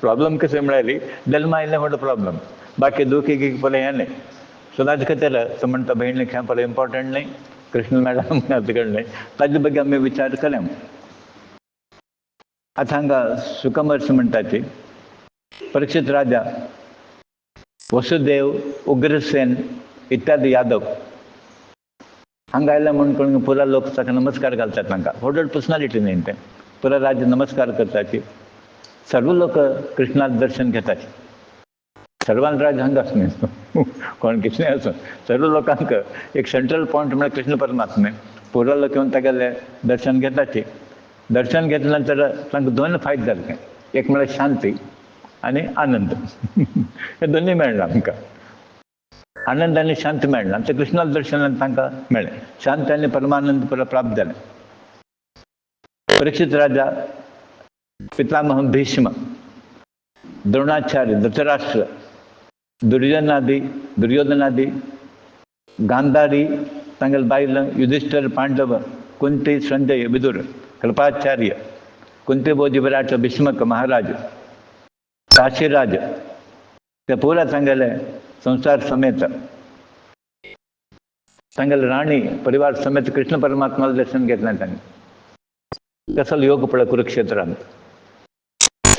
प्रॉब्लम कशें म्हळ्यार जल्मा आयिल्लें व्हडलो प्रॉब्लम, बाकी दूख एक परत हें न्हय. सो ताजे खातीर तो म्हणटा भयणीक हें परत इम्पॉर्टंट न्हय, कृष्ण मॅडम न्हय, ताजे बद्दल आमी विचार केले. आतां हांगा सुखमहर्षी म्हणटा ती परीक्षित राजा, वसुदेव, उग्रसेन इत्यादी यादव हांगा आयला म्हणून कळून पुरा लोक ताका नमस्कार घालतात. तांकां व्हडलो पर्सनालिटी न्हय तें. पुरा राज्य नमस्कार करताची. सर्व लोक कृष्णाचें दर्शन घेतात. सर्वान राज हांगाच न्हय, कोण कितेंय आसूं सर्व लोकांक एक सेंट्रल पॉयंट म्हळ्यार कृष्ण परमात्मा. पोरा लोक येवन तागेलें दर्शन घेताची. दर्शन घेतल्या नंतर तांकां दोन फायदे जाले. एक म्हळ्यार शांती आनी आनंद. हे दोनूय मेळना आमकां. आनंद आनी शांती मेळना. ते कृष्णा दर्शनान तांकां मेळ्ळें. शांती आनी परमानंद प्राप्त जालें. परीक्षित राजा, पितामह भीष्म, द्रोणाचार्य, धृतराष्ट्र, दुर्योधनादी, गांधारी, तांगेल बायल युधिष्ठिर, पांडव, कुंती, संजय, विदुर, कृपाचार्य, कुंती भोजी, विराट, भीष्मक महाराज, काशीराज, ते पुरा तांगेले संसार समेत, तांगेल राणी परिवार समेत कृष्ण परमात्मा दर्शन घेतलें तांणी. कसलो योग पळय कुरुक्षेत्रांत.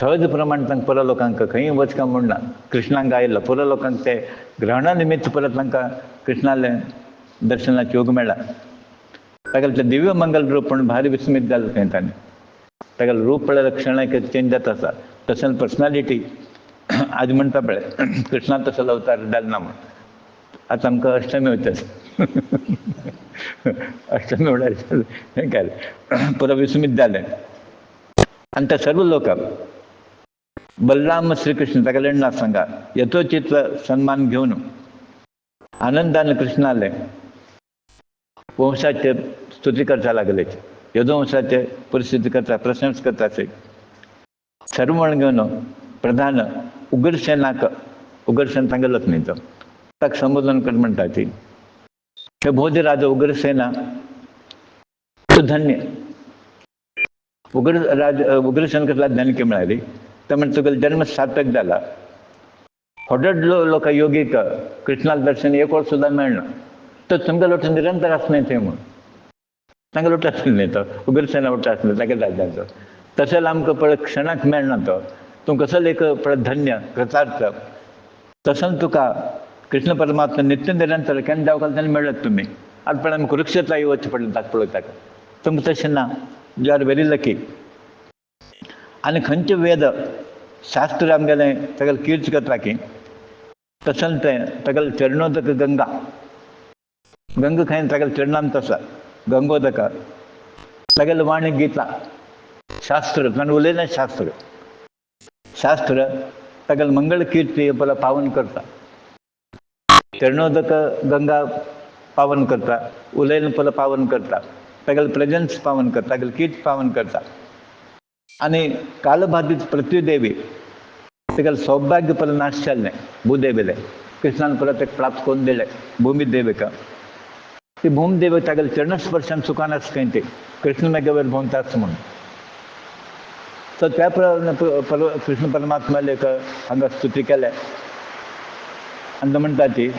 सहज प्रमाण तांकां पुरा लोकांक खंय वचका म्हणना. कृष्णांक आयलो पुरा लोकांक ते ग्रहणा निमित्त परत तांकां कृष्णाले दर्शनाचे योग मेळ्ळा. तागेलें तें दिव्य मंगल रूप पूण भारी विस्मीत जालें खंय तांणी. तागेलें रूप पळयल्यार क्षणाक चेंज जाता आसा. तशें पर्सनालिटी आज म्हणटा पळय कृष्णा तसलो अवतार जालो ना म्हण. आतां आमकां अष्टमी वयता. अष्टमी म्हळ्यार हें केलें पुरो विस्मीत जालें. आनी ते सर्व लोक बलराम श्रीकृष्ण तागेले ना सांगा यथोचित सन्मान घेवन आनंदान कृष्णाले वंशाचे स्तुती करता लागले. यदुवंशाचे परिस्थिती करता प्रशंस करता. सर्व म्हण घेवन प्रधान उग्रसेनाक, उग्रसेन तांगेलोच न्ही तो, ताका संबोधन कर म्हणटा ती. हे भोज राजा उग्रसेना तूं धन्य. उग्रसेन कसला धन्य म्हळ्यार ते म्हणजे तुगेलो जन्म सार्थक जाला. हॉडड लोक योगीक कृष्णाल दर्शन एक वर्स सुद्दां मेळना. तो तुमगे लोट निरंतर आसनाय थंय म्हूण तांगे लोट आसले न्ही तो उग्रसेना लोट आसले तागे राज्याचो. तशें जाल्यार आमकां पळय क्षणाक मेळना तो. तूं कसलो एक पळय धन्य कृतार्थ. तसोच तुका कृष्ण परमात्मा नित्य निरंतर केन्ना देवकाल तेन्ना मेळ्ळत तुमी. आतां पळय आमी कुरुक्षेत्रा येवचें पडलें ताका पळय ताका. तुमकां तशें ना. You are very lucky. आनी खंयचे वेद शास्त्र आमगेलें तागेलें कीर्त करता की तशें तें तागेलें चरणोदक गंगा. गंगा खंय तागेलें चरणांत आसा. गंगोदक तागेलें वाणी गीता. शास्त्र ताणें उलयलें शास्त्र. शास्त्र तागेलें मंगळ कीर्ती पळय पावन करता. चरणोदक गंगा पावन करता. उलयलें पळय पावन करता. तागेलें प्रेजन्स पावन करता. तागेलें कीर्त पावन करता. आनी कालबाधीत पृथ्वी देवी तागेलें सौभाग्य पळय नाश जाल्लें भूदेवीलें कृष्णान परत एक प्राप्त करून दिलें भूमी देवीक. ती भूमी देवी तागेलें चरणस्पर्शान सुखान आसा खंय ती कृष्ण मेघावयर भोंवता म्हणून. सो त्या कृष्ण परमात्म्याले एक हांगा स्तुती केल्या. आनी तो म्हणटा ती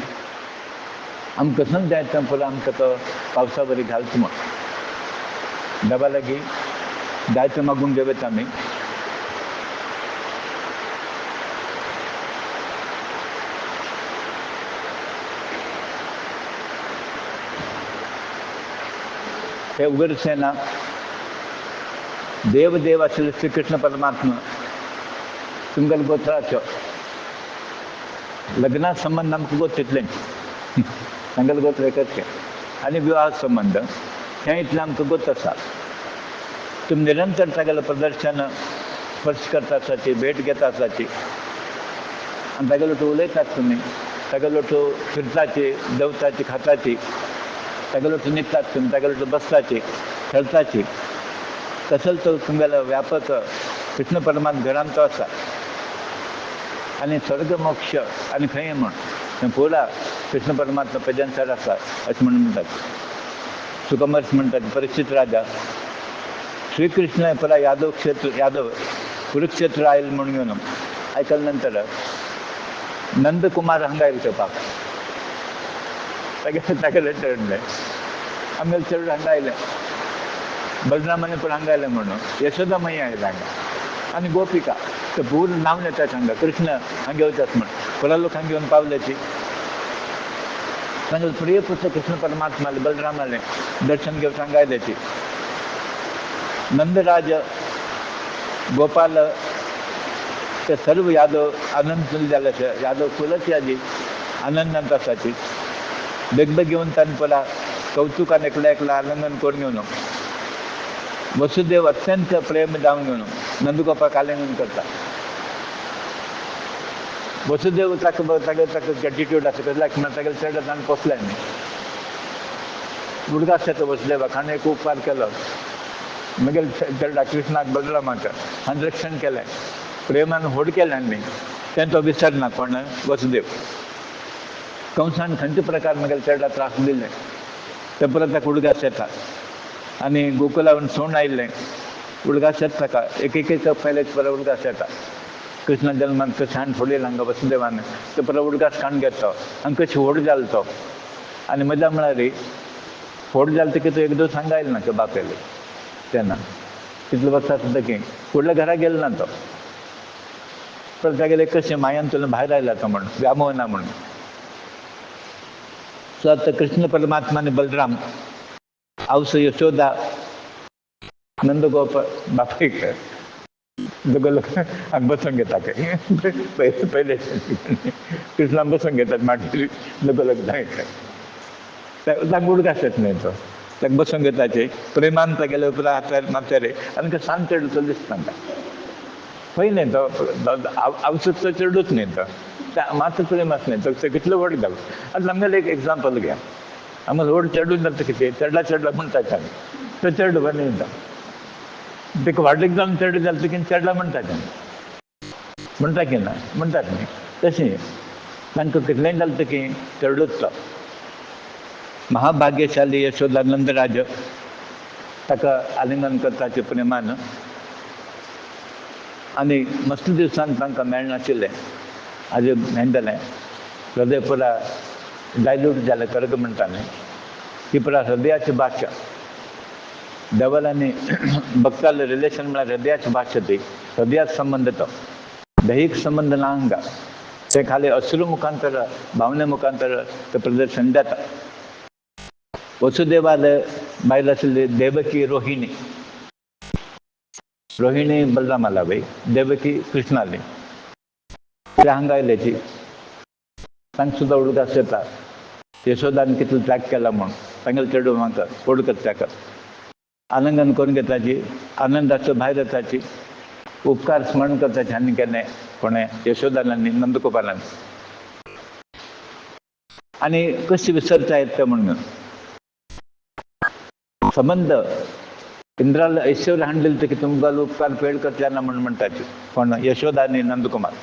आमकां कसोन जाय तें पळय आमकां तो पावसा बरी घालता म्हूण. देवा लागीं जायतें मागूंक घेवत आमी. हे उग्रसेना देव आशिल्लो श्री कृष्ण परमात्मा तुमगेले गोत्राचो लग्ना संबंध आमकां गोत तितलें तांगेले गोत्र एकच आनी विवाह संबंध हें इतलें आमकां गोत आसा. तुमी निरंतर तागेलें प्रदर्शन स्पर्श करता आसाची भेट घेता आसाची आनी तागेलो तूं उलयतात तुमी. तागेलो तूं फिरताची देंवताची खाताची. तागेलो तूं न्हिदतात तुमी. तागेलो तूं बसताची खेळताची. तसोच तो तुमगेलो व्यापक कृष्ण परमात्मा घरांत तो आसा. आनी स्वर्ग मोक्ष आनी खंय म्हण पुरा कृष्ण परमात्मा प्रेजन्सार आसा अशें म्हणून म्हणटात. सुकमर्स म्हणटात परीक्षित राजा श्री कृष्ण पळय यादव कुरुक्षेत्र आयल म्हणून घेवन आयकल्या नंतर नंदकुमार हांगा येयलो खेळपाक. तागेले चढले आमगेले चेडूं हांगा आयलें. बलरामाने पण हांगा आयलें म्हणून यशोदा मयी आयला हांगा. आनी गोपिका ते पूर्ण नांव येतात हांगा कृष्ण हांगा येवतात म्हण. पुरा लोक हांगा येवन पावल्याची. तांगेले प्रिय पुत्र कृष्ण परमात्माले बलरामाले दर्शन घेवंक हांगा आयल्याची. नंदराज गोपाल ते सर्व यादव आनंद जाले. यादव फुलच यादी आनंदांत आसाची. बेग येवन तांणी पळय कौतुकान एकला एकला आलिंगन करून घेवन वसुदेव अत्यंत प्रेम जावन घेवन नंदगोपाक आलिंगन करता. वसुदेव ताका एटीट्यूड आसा कसल्याक म्हणून तागेले चेडो ताणें पोसलें न्ही. उडगास येता वसुदेवाक हाणें एक उपकार केलो. मागीर चेडा कृष्णाक बलरामाक हाणें रक्षण केलें, प्रेमान व्हड केलें न्ही. तें तो विसरना कोण वसुदेव. कंसान खंयचे प्रकार मागीर चेडा त्रास दिले ते परत ताका उडगास येता. आनी गोकुलावन सोण आयिल्लें उडगास येता ताका एक पयलेच परत उडगास येता. कृष्ण जल्मान कशें हांवें फोडिल्लो हांगा वसुदेवान ते परत उडगास काडून घेता आनी कशें व्हड जालो तो. आनी मजा म्हळ्यार व्हड जालो ते कितें एक दीस हांगा आयलो ना बापेले तेन्ना कितले वर्सां सुद्दां की फुडल्या घरा गेलो ना तो. परत तागेले कशें मायांतून भायर आयला तो म्हणून व्यामोहना म्हणून. सो आतां कृष्ण परमात्मा आनी बलराम आवसो यशोदा नंदगोप बापायक दोगोल हांगा बसून घेता पयले कृष्णान बसून घेतात माटी दोगोलक ताका उडगास येता न्ही तो. ताका बसून घेताचे प्रेमान तागेले उपरांत हातार माथ्यार आनी सांत चेडूं तो दिसता ताका. खंय न्ही तो आवसूचो चेडूच न्ही तो. मात प्रेम आस न्ही तो कितलो व्हड जालो. आतां आमगेलें एक एग्जाम्पल घ्या. आमगेलो व्हड चेडूं जाता कितें चेडला चेडला म्हणटात आमी तो चेडूं बरें येता. ताका व्हड एग्जाम चेडूं जालें तकी चेडला म्हणटात आमी म्हणटा की ना म्हणटात न्ही. तशें तांकां कितलेंय जालें तकी चेडूच तो. महाभाग्यशाली यशोदानंदराज ताका आलिंगन करताचे प्रेमान. आनी मस्त दिवसान तांकां मेळनाशिल्लें हाजें हें जालें हृदय पुरा डायल्यूट जालें कर्ग म्हणटा न्ही ती पुरा हृदयाची भाशा. देवाल आनी भक्तालें रिलेशन म्हळ्यार हृदयाची भाशा ती. हृदयाचो संबंद तो दैहिक संबंद ना हांगा. ते खाली अश्रू मुखांतर भावने मुखांतर ते प्रदर्शन जाता. वसुदेवाल बायल आशिल्ली देवकी रोहिणी. रोहिणी बलरामाला बाई देवकी कृष्णाली. ते हांगा आयल्याची तांकां सुद्दां उडगास येता. यशोदान कितलो त्याग केला म्हूण तांगेलो चेडूं म्हाका व्हड करता ताका आलिंगन करून घेताची आनंदाचो भायर येताची उपकार स्मरण करताचे हांणी केलें कोणें यशोदान आनी नंदगोपालान. आनी कशें विसरता येता तें म्हणून संबंध इंद्राला ऐश्वर्य हाडलें तकी तुमकां उपकार फेड करचे ना म्हणून म्हणटाचे कोण यशोदा आनी नंदकुमार.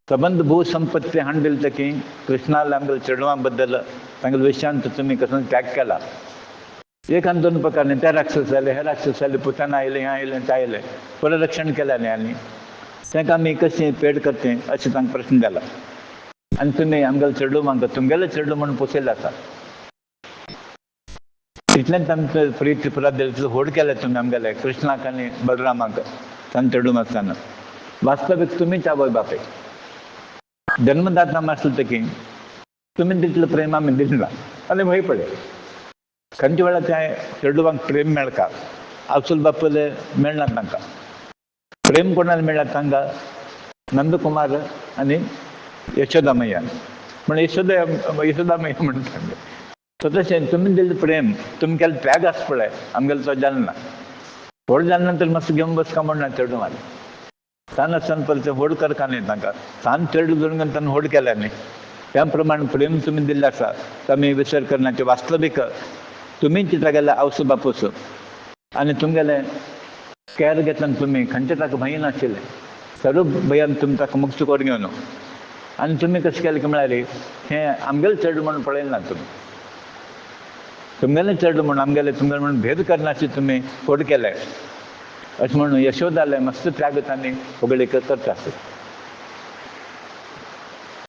संबंध भूसंपत्ती हाडलें तकी कृष्णाला आमगेल्या चेडवां बद्दल तांगेल्या विशयांत तुमी कसो त्याग केला. एक आनी दोन प्रकार न्ही. ते राक्षस जाले हे राक्षस जाले पुताना आयले हें आयलें तें आयलें परत रक्षण केलें न्ही आनी तांकां आमी कशें पेड करचें अशें तांकां प्रश्न जाला. आनी तुमी आमगेलो चेडूं म्हाका तुमगेलो चेडूं म्हणून पोसयल्लो आसा. इतलेंच आमचें प्रीत पुरा दिले व्हड केलें तुमी आमगेले कृष्णाक आनी बलरामाक तांचे चेडूं आसतना. वास्तवीक तुमीच आवय बापूय जन्मदाता आसलो तकी तुमी तितलें प्रेम आमी दिना. आनी भंय पडले खंयचे वेळार त्या चेडूवाक प्रेम मेळटा आवसूल बापूले मेळना तांकां. प्रेम कोणाक मेळ्ळा तांकां नंदकुमार आनी यशोदामय्या म्हण यशोदामय्या म्हणटा. सो तशें तुमी दिल्लें प्रेम तुमी केलें त्याग आसा पळय आमगेलो तो जालना. व्हड जाले नंतर मातसो घेवन बसका म्हणना चेडूं मार सान आसतना परत व्हड करका न्ही तांकां. सान चेडूं जोडून ताणें व्हड केलें न्ही. त्या प्रमाणे प्रेम तुमी दिल्लें आसा तो आमी विसर करनाचे. वास्तवीक तुमीच तागेले आवसो बापूस आनी तुमगेलें कॅर घेतना तुमी खंयचे ताका भंय नाशिल्लें. सर्व भंयान तुमी ताका मुक्त करून घेवन आनी तुमी कशें केलें की म्हळ्यार हें आमगेलें चेडूं म्हणून पळयलें ना तुमी. तुमगेलें चेडूं म्हणून आमगेलें तुमगेलें म्हणून भेद करनाशें तुमी व्हड केलें अशें म्हणून यशोदाले मस्त त्याग तांणी फुगडी करता.